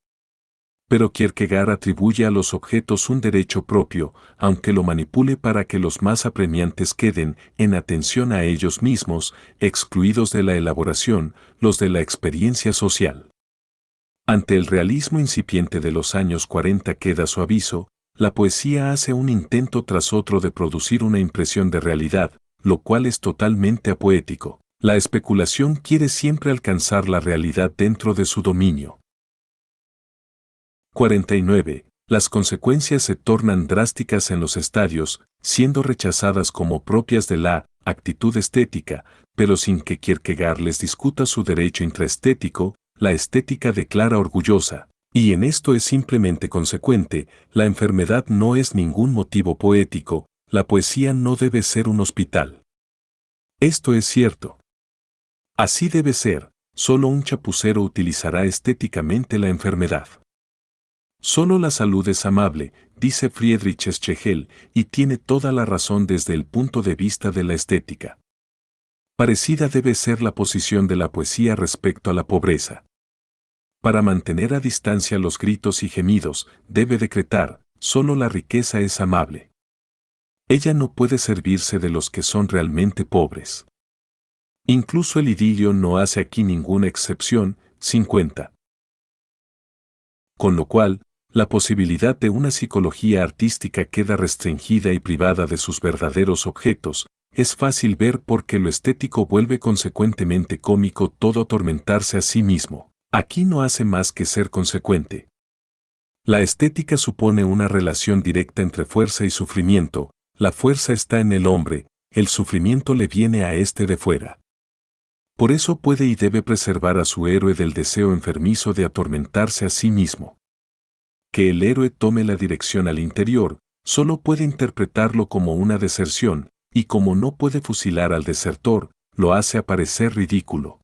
Pero Kierkegaard atribuye a los objetos un derecho propio, aunque lo manipule para que los más apremiantes queden, en atención a ellos mismos, excluidos de la elaboración, los de la experiencia social. Ante el realismo incipiente de los años 40 queda su aviso, la poesía hace un intento tras otro de producir una impresión de realidad, lo cual es totalmente apoético. La especulación quiere siempre alcanzar la realidad dentro de su dominio. 49. Las consecuencias se tornan drásticas en los estadios, siendo rechazadas como propias de la actitud estética, pero sin que Kierkegaard les discuta su derecho intraestético, la estética declara orgullosa, y en esto es simplemente consecuente, la enfermedad no es ningún motivo poético, la poesía no debe ser un hospital. Esto es cierto. Así debe ser, solo un chapucero utilizará estéticamente la enfermedad. Solo la salud es amable, dice Friedrich Schlegel, y tiene toda la razón desde el punto de vista de la estética. Parecida debe ser la posición de la poesía respecto a la pobreza. Para mantener a distancia los gritos y gemidos, debe decretar, solo la riqueza es amable. Ella no puede servirse de los que son realmente pobres. Incluso el idilio no hace aquí ninguna excepción. 50. Con lo cual, la posibilidad de una psicología artística queda restringida y privada de sus verdaderos objetos. Es fácil ver por qué lo estético vuelve consecuentemente cómico todo atormentarse a sí mismo. Aquí no hace más que ser consecuente. La estética supone una relación directa entre fuerza y sufrimiento. La fuerza está en el hombre, el sufrimiento le viene a éste de fuera. Por eso puede y debe preservar a su héroe del deseo enfermizo de atormentarse a sí mismo. Que el héroe tome la dirección al interior, solo puede interpretarlo como una deserción, y como no puede fusilar al desertor, lo hace aparecer ridículo.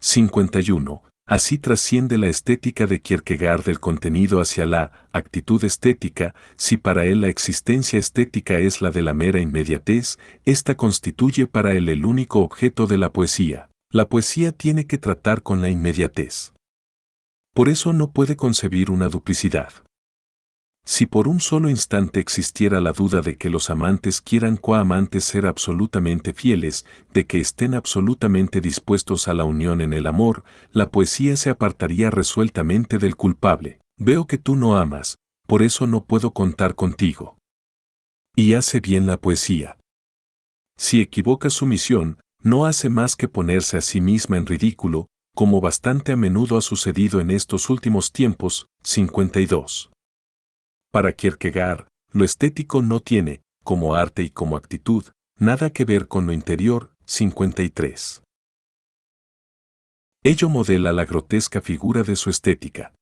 51. Así trasciende la estética de Kierkegaard del contenido hacia la actitud estética. Si para él la existencia estética es la de la mera inmediatez, esta constituye para él el único objeto de la poesía. La poesía tiene que tratar con la inmediatez. Por eso no puede concebir una duplicidad. Si por un solo instante existiera la duda de que los amantes quieran coamantes ser absolutamente fieles, de que estén absolutamente dispuestos a la unión en el amor, la poesía se apartaría resueltamente del culpable. Veo que tú no amas, por eso no puedo contar contigo. Y hace bien la poesía. Si equivoca su misión, no hace más que ponerse a sí misma en ridículo, como bastante a menudo ha sucedido en estos últimos tiempos. 52. Para Kierkegaard, lo estético no tiene, como arte y como actitud, nada que ver con lo interior. 53. Ello modela la grotesca figura de su estética.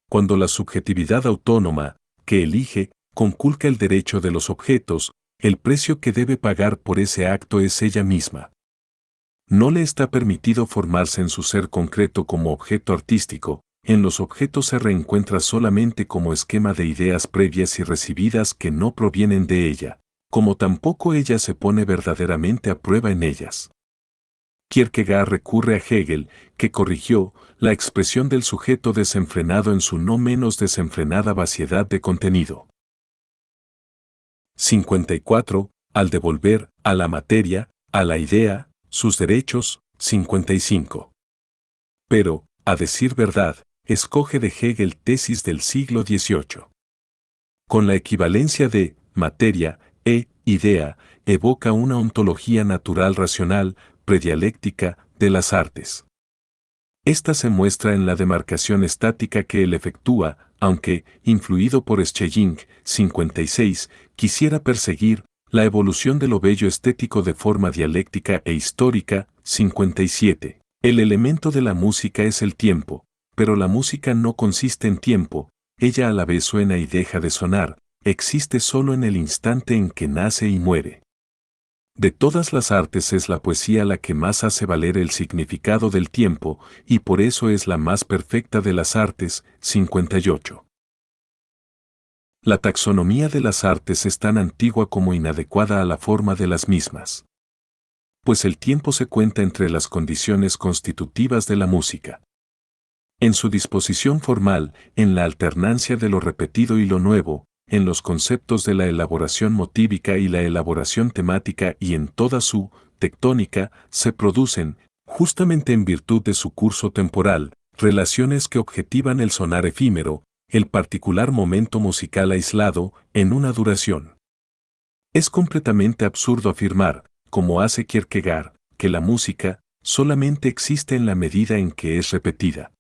Cuando la subjetividad autónoma, que elige, conculca el derecho de los objetos, el precio que debe pagar por ese acto es ella misma. No le está permitido formarse en su ser concreto como objeto artístico, en los objetos se reencuentra solamente como esquema de ideas previas y recibidas que no provienen de ella, como tampoco ella se pone verdaderamente a prueba en ellas. Kierkegaard recurre a Hegel, que corrigió la expresión del sujeto desenfrenado en su no menos desenfrenada vaciedad de contenido. 54. Al devolver a la materia, a la idea, sus derechos. 55. Pero, a decir verdad, escoge de Hegel tesis del siglo XVIII. Con la equivalencia de materia e idea, evoca una ontología natural racional, predialéctica, de las artes. Esta se muestra en la demarcación estática que él efectúa, aunque, influido por Schelling, 56, quisiera perseguir la evolución de lo bello estético de forma dialéctica e histórica. 57. El elemento de la música es el tiempo, pero la música no consiste en tiempo, ella a la vez suena y deja de sonar, existe solo en el instante en que nace y muere. De todas las artes es la poesía la que más hace valer el significado del tiempo, y por eso es la más perfecta de las artes. 58. La taxonomía de las artes es tan antigua como inadecuada a la forma de las mismas. Pues el tiempo se cuenta entre las condiciones constitutivas de la música. En su disposición formal, en la alternancia de lo repetido y lo nuevo, en los conceptos de la elaboración motívica y la elaboración temática y en toda su tectónica, se producen, justamente en virtud de su curso temporal, relaciones que objetivan el sonar efímero, el particular momento musical aislado, en una duración. Es completamente absurdo afirmar, como hace Kierkegaard, que la música solamente existe en la medida en que es repetida.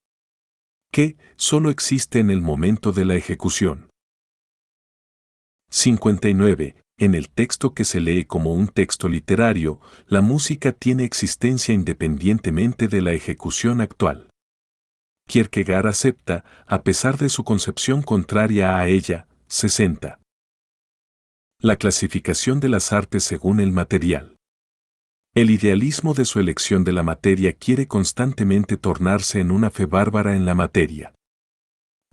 Que solo existe en el momento de la ejecución. 59. En el texto que se lee como un texto literario, la música tiene existencia independientemente de la ejecución actual. Kierkegaard acepta, a pesar de su concepción contraria a ella. 60. La clasificación de las artes según el material. El idealismo de su elección de la materia quiere constantemente tornarse en una fe bárbara en la materia.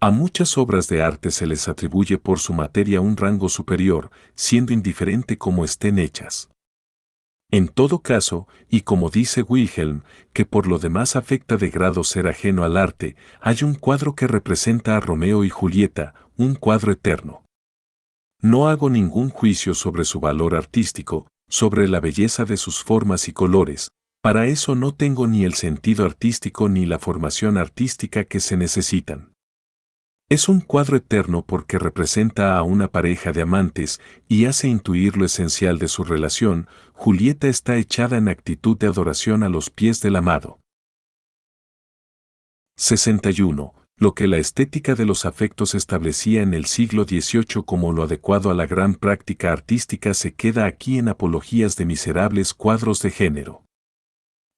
A muchas obras de arte se les atribuye por su materia un rango superior, siendo indiferente cómo estén hechas. En todo caso, y como dice Wilhelm, que por lo demás afecta de grado ser ajeno al arte, hay un cuadro que representa a Romeo y Julieta, un cuadro eterno. No hago ningún juicio sobre su valor artístico, sobre la belleza de sus formas y colores, para eso no tengo ni el sentido artístico ni la formación artística que se necesitan. Es un cuadro eterno porque representa a una pareja de amantes y hace intuir lo esencial de su relación. Julieta está echada en actitud de adoración a los pies del amado. 61. Lo que la estética de los afectos establecía en el siglo XVIII como lo adecuado a la gran práctica artística se queda aquí en apologías de miserables cuadros de género.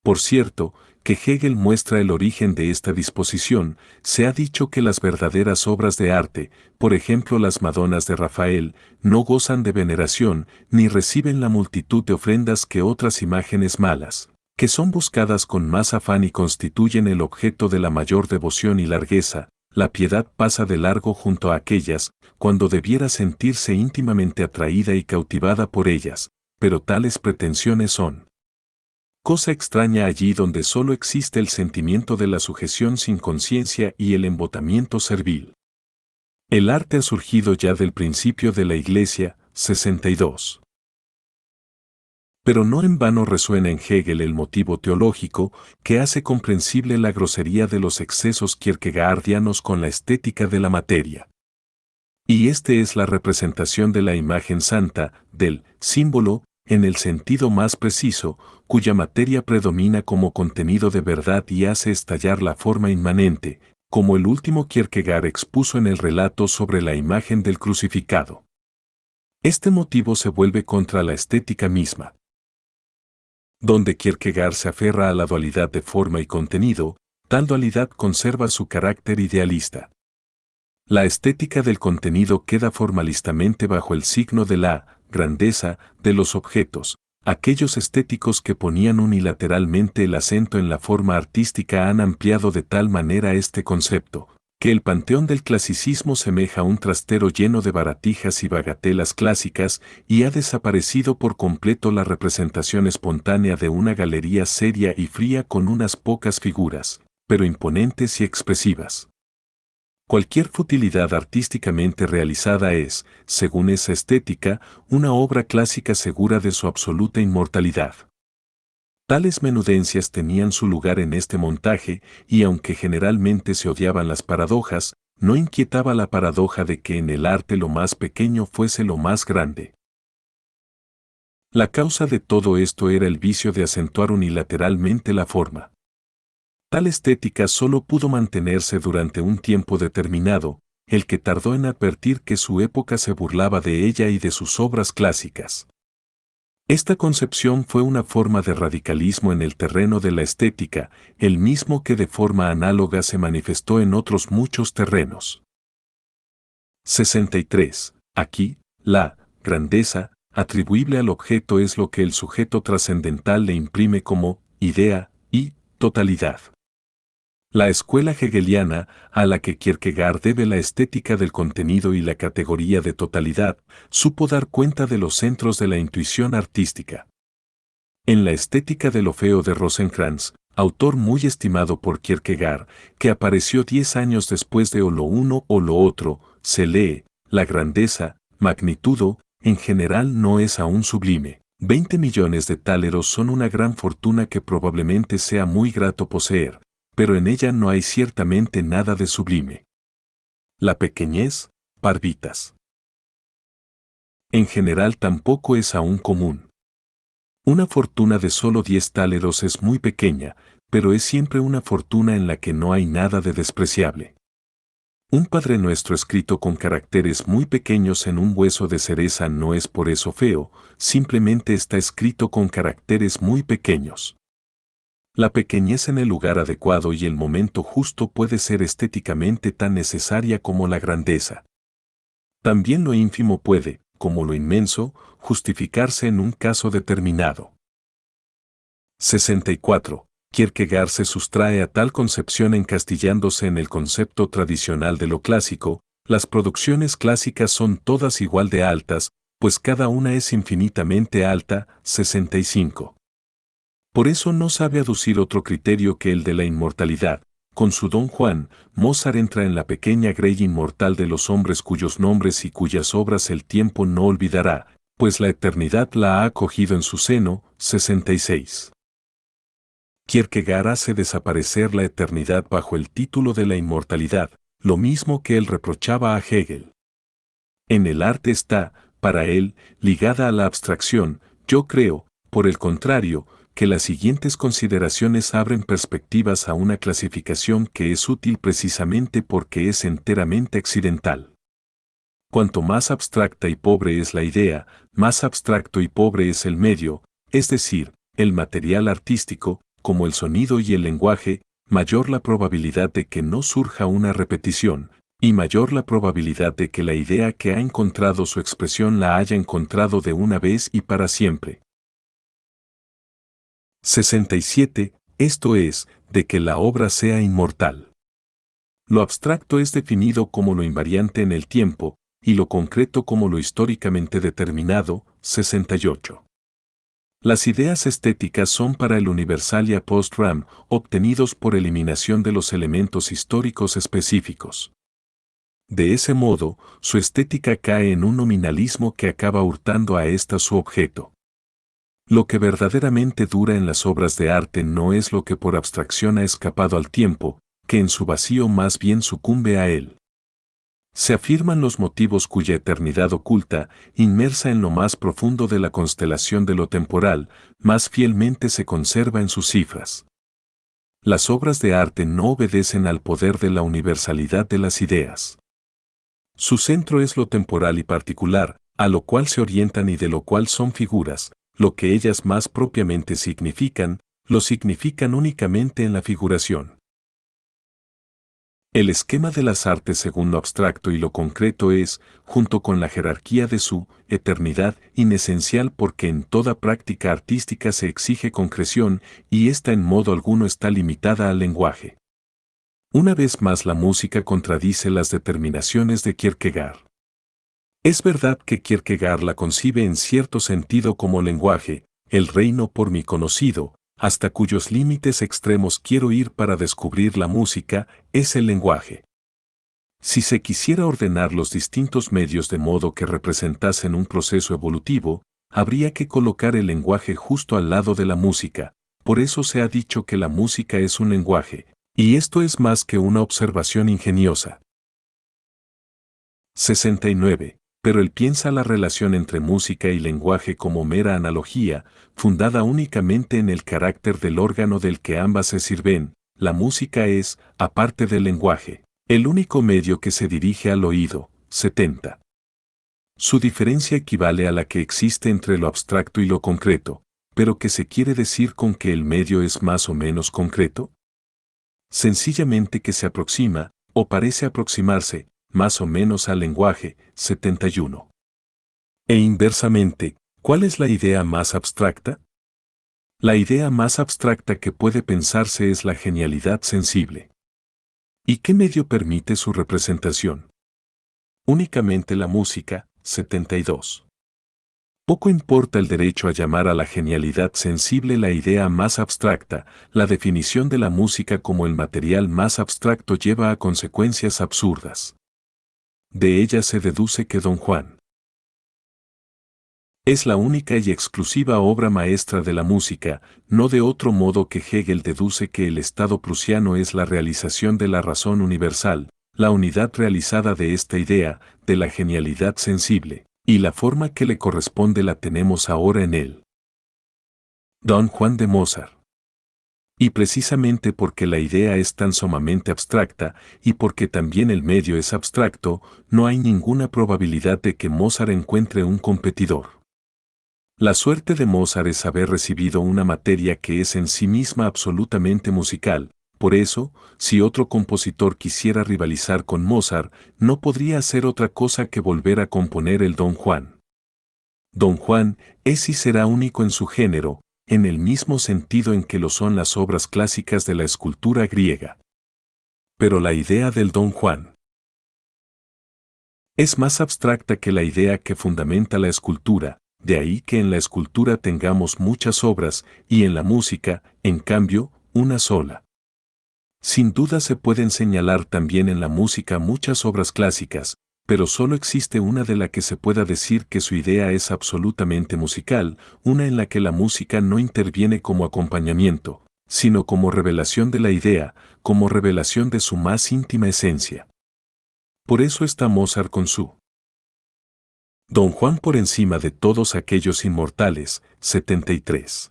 Por cierto, que Hegel muestra el origen de esta disposición, se ha dicho que las verdaderas obras de arte, por ejemplo las Madonas de Rafael, no gozan de veneración, ni reciben la multitud de ofrendas que otras imágenes malas, que son buscadas con más afán y constituyen el objeto de la mayor devoción y largueza. La piedad pasa de largo junto a aquellas, cuando debiera sentirse íntimamente atraída y cautivada por ellas, pero tales pretensiones son cosa extraña allí donde solo existe el sentimiento de la sujeción sin conciencia y el embotamiento servil. El arte ha surgido ya del principio de la Iglesia. 62. Pero no en vano resuena en Hegel el motivo teológico que hace comprensible la grosería de los excesos kierkegaardianos con la estética de la materia. Y este es la representación de la imagen santa, del símbolo, en el sentido más preciso, cuya materia predomina como contenido de verdad y hace estallar la forma inmanente, como el último Kierkegaard expuso en el relato sobre la imagen del crucificado. Este motivo se vuelve contra la estética misma. Donde Kierkegaard se aferra a la dualidad de forma y contenido, tal dualidad conserva su carácter idealista. La estética del contenido queda formalistamente bajo el signo de la grandeza de los objetos, Aquellos estéticos que ponían unilateralmente el acento en la forma artística han ampliado de tal manera este concepto, que el panteón del clasicismo semeja un trastero lleno de baratijas y bagatelas clásicas y ha desaparecido por completo la representación espontánea de una galería seria y fría con unas pocas figuras, pero imponentes y expresivas. Cualquier futilidad artísticamente realizada es, según esa estética, una obra clásica segura de su absoluta inmortalidad. Tales menudencias tenían su lugar en este montaje, y aunque generalmente se odiaban las paradojas, no inquietaba la paradoja de que en el arte lo más pequeño fuese lo más grande. La causa de todo esto era el vicio de acentuar unilateralmente la forma. Tal estética solo pudo mantenerse durante un tiempo determinado, el que tardó en advertir que su época se burlaba de ella y de sus obras clásicas. Esta concepción fue una forma de radicalismo en el terreno de la estética, el mismo que de forma análoga se manifestó en otros muchos terrenos. 63. Aquí, la grandeza atribuible al objeto es lo que el sujeto trascendental le imprime como idea y totalidad. La escuela hegeliana, a la que Kierkegaard debe la estética del contenido y la categoría de totalidad, supo dar cuenta de los centros de la intuición artística. En la estética del Orfeo de Rosenkrantz, autor muy estimado por Kierkegaard, que apareció 10 años después de O lo uno o lo otro, se lee, la grandeza, magnitudo, en general no es aún sublime. 20 millones de táleros son una gran fortuna que probablemente sea muy grato poseer, pero en ella no hay ciertamente nada de sublime. La pequeñez, parvitas. En general tampoco es aún común. Una fortuna de solo 10 táleros es muy pequeña, pero es siempre una fortuna en la que no hay nada de despreciable. Un Padre Nuestro escrito con caracteres muy pequeños en un hueso de cereza no es por eso feo, simplemente está escrito con caracteres muy pequeños. La pequeñez en el lugar adecuado y el momento justo puede ser estéticamente tan necesaria como la grandeza. También lo ínfimo puede, como lo inmenso, justificarse en un caso determinado. 64. Kierkegaard se sustrae a tal concepción encastillándose en el concepto tradicional de lo clásico. Las producciones clásicas son todas igual de altas, pues cada una es infinitamente alta. 65. Por eso no sabe aducir otro criterio que el de la inmortalidad. Con su Don Juan, Mozart entra en la pequeña grey inmortal de los hombres cuyos nombres y cuyas obras el tiempo no olvidará, pues la eternidad la ha acogido en su seno. 66. Kierkegaard hace desaparecer la eternidad bajo el título de la inmortalidad, lo mismo que él reprochaba a Hegel. En el arte está, para él, ligada a la abstracción. Yo creo, por el contrario, que las siguientes consideraciones abren perspectivas a una clasificación que es útil precisamente porque es enteramente accidental. Cuanto más abstracta y pobre es la idea, más abstracto y pobre es el medio, es decir, el material artístico, como el sonido y el lenguaje, mayor la probabilidad de que no surja una repetición, y mayor la probabilidad de que la idea que ha encontrado su expresión la haya encontrado de una vez y para siempre. 67. Esto es, de que la obra sea inmortal. Lo abstracto es definido como lo invariante en el tiempo, y lo concreto como lo históricamente determinado. 68. Las ideas estéticas son para el Universalia Post-Ram, obtenidos por eliminación de los elementos históricos específicos. De ese modo, su estética cae en un nominalismo que acaba hurtando a ésta su objeto. Lo que verdaderamente dura en las obras de arte no es lo que por abstracción ha escapado al tiempo, que en su vacío más bien sucumbe a él. Se afirman los motivos cuya eternidad oculta, inmersa en lo más profundo de la constelación de lo temporal, más fielmente se conserva en sus cifras. Las obras de arte no obedecen al poder de la universalidad de las ideas. Su centro es lo temporal y particular, a lo cual se orientan y de lo cual son figuras. Lo que ellas más propiamente significan, lo significan únicamente en la figuración. El esquema de las artes según lo abstracto y lo concreto es, junto con la jerarquía de su eternidad, inesencial porque en toda práctica artística se exige concreción y ésta en modo alguno está limitada al lenguaje. Una vez más la música contradice las determinaciones de Kierkegaard. Es verdad que Kierkegaard la concibe en cierto sentido como lenguaje, el reino por mí conocido, hasta cuyos límites extremos quiero ir para descubrir la música, es el lenguaje. Si se quisiera ordenar los distintos medios de modo que representasen un proceso evolutivo, habría que colocar el lenguaje justo al lado de la música, por eso se ha dicho que la música es un lenguaje, y esto es más que una observación ingeniosa. 69. Pero él piensa la relación entre música y lenguaje como mera analogía, fundada únicamente en el carácter del órgano del que ambas se sirven. La música es, aparte del lenguaje, el único medio que se dirige al oído. 70. Su diferencia equivale a la que existe entre lo abstracto y lo concreto, pero ¿qué se quiere decir con que el medio es más o menos concreto? Sencillamente que se aproxima, o parece aproximarse, más o menos al lenguaje. 71. E inversamente, ¿cuál es la idea más abstracta? La idea más abstracta que puede pensarse es la genialidad sensible. ¿Y qué medio permite su representación? Únicamente la música. 72. Poco importa el derecho a llamar a la genialidad sensible la idea más abstracta, la definición de la música como el material más abstracto lleva a consecuencias absurdas. De ella se deduce que Don Juan es la única y exclusiva obra maestra de la música, no de otro modo que Hegel deduce que el Estado prusiano es la realización de la razón universal, la unidad realizada de esta idea, de la genialidad sensible, y la forma que le corresponde la tenemos ahora en él. Don Juan de Mozart. Y precisamente porque la idea es tan sumamente abstracta, y porque también el medio es abstracto, no hay ninguna probabilidad de que Mozart encuentre un competidor. La suerte de Mozart es haber recibido una materia que es en sí misma absolutamente musical, por eso, si otro compositor quisiera rivalizar con Mozart, no podría hacer otra cosa que volver a componer el Don Juan. Don Juan es y será único en su género, en el mismo sentido en que lo son las obras clásicas de la escultura griega. Pero la idea del Don Juan es más abstracta que la idea que fundamenta la escultura, de ahí que en la escultura tengamos muchas obras y en la música, en cambio, una sola. Sin duda se pueden señalar también en la música muchas obras clásicas, pero solo existe una de la que se pueda decir que su idea es absolutamente musical, una en la que la música no interviene como acompañamiento, sino como revelación de la idea, como revelación de su más íntima esencia. Por eso está Mozart con su Don Juan por encima de todos aquellos inmortales. 73.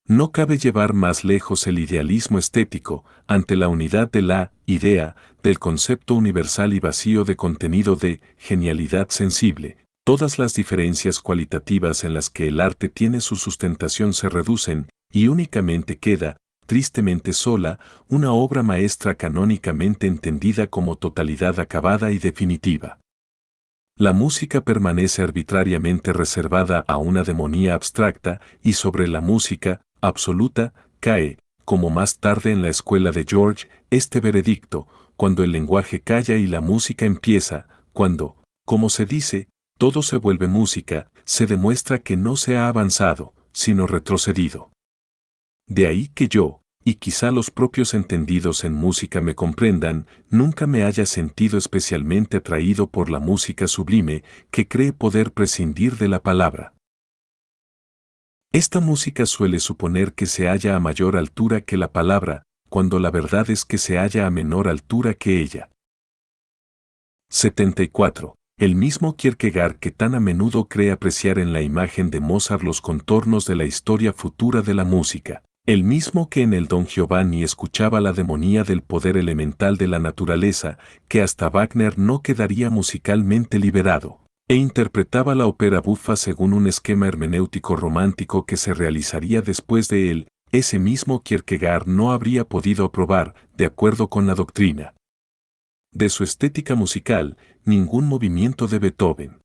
No cabe llevar más lejos el idealismo estético, ante la unidad de la idea, del concepto universal y vacío de contenido de genialidad sensible. Todas las diferencias cualitativas en las que el arte tiene su sustentación se reducen, y únicamente queda, tristemente sola, una obra maestra canónicamente entendida como totalidad acabada y definitiva. La música permanece arbitrariamente reservada a una demonía abstracta, y sobre la música, absoluta, cae, como más tarde en la escuela de George, este veredicto: cuando el lenguaje calla y la música empieza, cuando, como se dice, todo se vuelve música, se demuestra que no se ha avanzado, sino retrocedido. De ahí que yo, y quizá los propios entendidos en música me comprendan, nunca me haya sentido especialmente atraído por la música sublime, que cree poder prescindir de la palabra. Esta música suele suponer que se halla a mayor altura que la palabra, cuando la verdad es que se halla a menor altura que ella. 74. El mismo Kierkegaard que tan a menudo cree apreciar en la imagen de Mozart los contornos de la historia futura de la música, el mismo que en el Don Giovanni escuchaba la demonía del poder elemental de la naturaleza, que hasta Wagner no quedaría musicalmente liberado, e interpretaba la ópera bufa según un esquema hermenéutico romántico que se realizaría después de él, ese mismo Kierkegaard no habría podido aprobar, de acuerdo con la doctrina de su estética musical, ningún movimiento de Beethoven.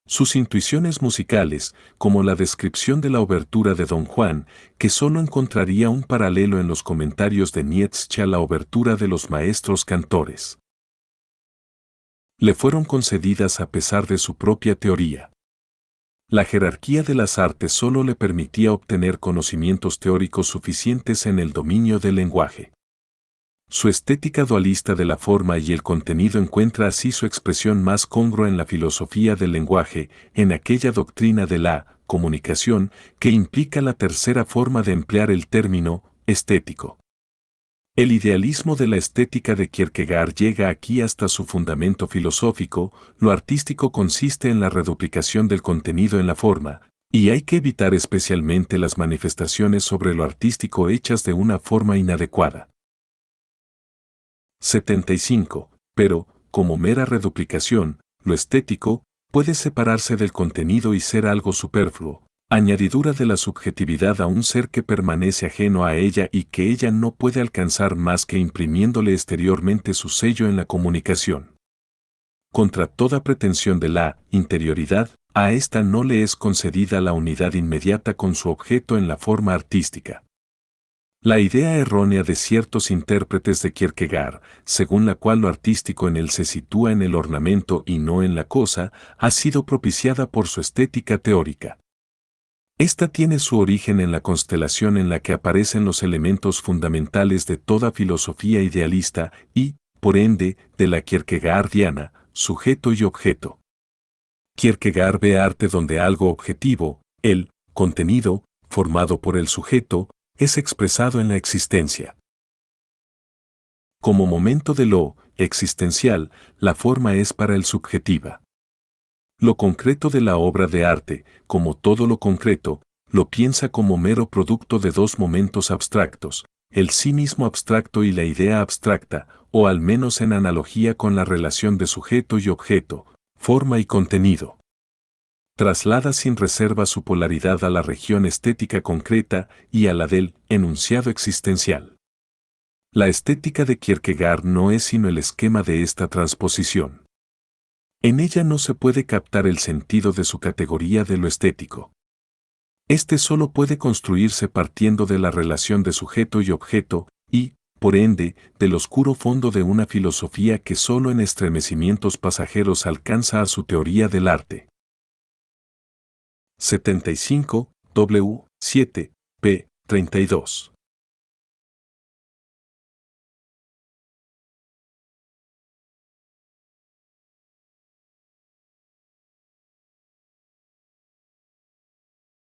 Sus intuiciones musicales, como la descripción de la obertura de Don Juan, que solo encontraría un paralelo en los comentarios de Nietzsche a la obertura de los maestros cantores, le fueron concedidas a pesar de su propia teoría. La jerarquía de las artes solo le permitía obtener conocimientos teóricos suficientes en el dominio del lenguaje. Su estética dualista de la forma y el contenido encuentra así su expresión más congrua en la filosofía del lenguaje, en aquella doctrina de la comunicación que implica la tercera forma de emplear el término estético. El idealismo de la estética de Kierkegaard llega aquí hasta su fundamento filosófico. Lo artístico consiste en la reduplicación del contenido en la forma, y hay que evitar especialmente las manifestaciones sobre lo artístico hechas de una forma inadecuada. 75. Pero, como mera reduplicación, lo estético puede separarse del contenido y ser algo superfluo, añadidura de la subjetividad a un ser que permanece ajeno a ella y que ella no puede alcanzar más que imprimiéndole exteriormente su sello en la comunicación. Contra toda pretensión de la interioridad, a ésta no le es concedida la unidad inmediata con su objeto en la forma artística. La idea errónea de ciertos intérpretes de Kierkegaard, según la cual lo artístico en él se sitúa en el ornamento y no en la cosa, ha sido propiciada por su estética teórica. Esta tiene su origen en la constelación en la que aparecen los elementos fundamentales de toda filosofía idealista y, por ende, de la kierkegaardiana, sujeto y objeto. Kierkegaard ve arte donde algo objetivo, el contenido, formado por el sujeto, es expresado en la existencia. Como momento de lo existencial, la forma es para el subjetiva. Lo concreto de la obra de arte, como todo lo concreto, lo piensa como mero producto de dos momentos abstractos, el sí mismo abstracto y la idea abstracta, o al menos en analogía con la relación de sujeto y objeto, forma y contenido. Traslada sin reserva su polaridad a la región estética concreta y a la del enunciado existencial. La estética de Kierkegaard no es sino el esquema de esta transposición. En ella no se puede captar el sentido de su categoría de lo estético. Este solo puede construirse partiendo de la relación de sujeto y objeto y, por ende, del oscuro fondo de una filosofía que solo en estremecimientos pasajeros alcanza a su teoría del arte. 75, W, 7, p. 32.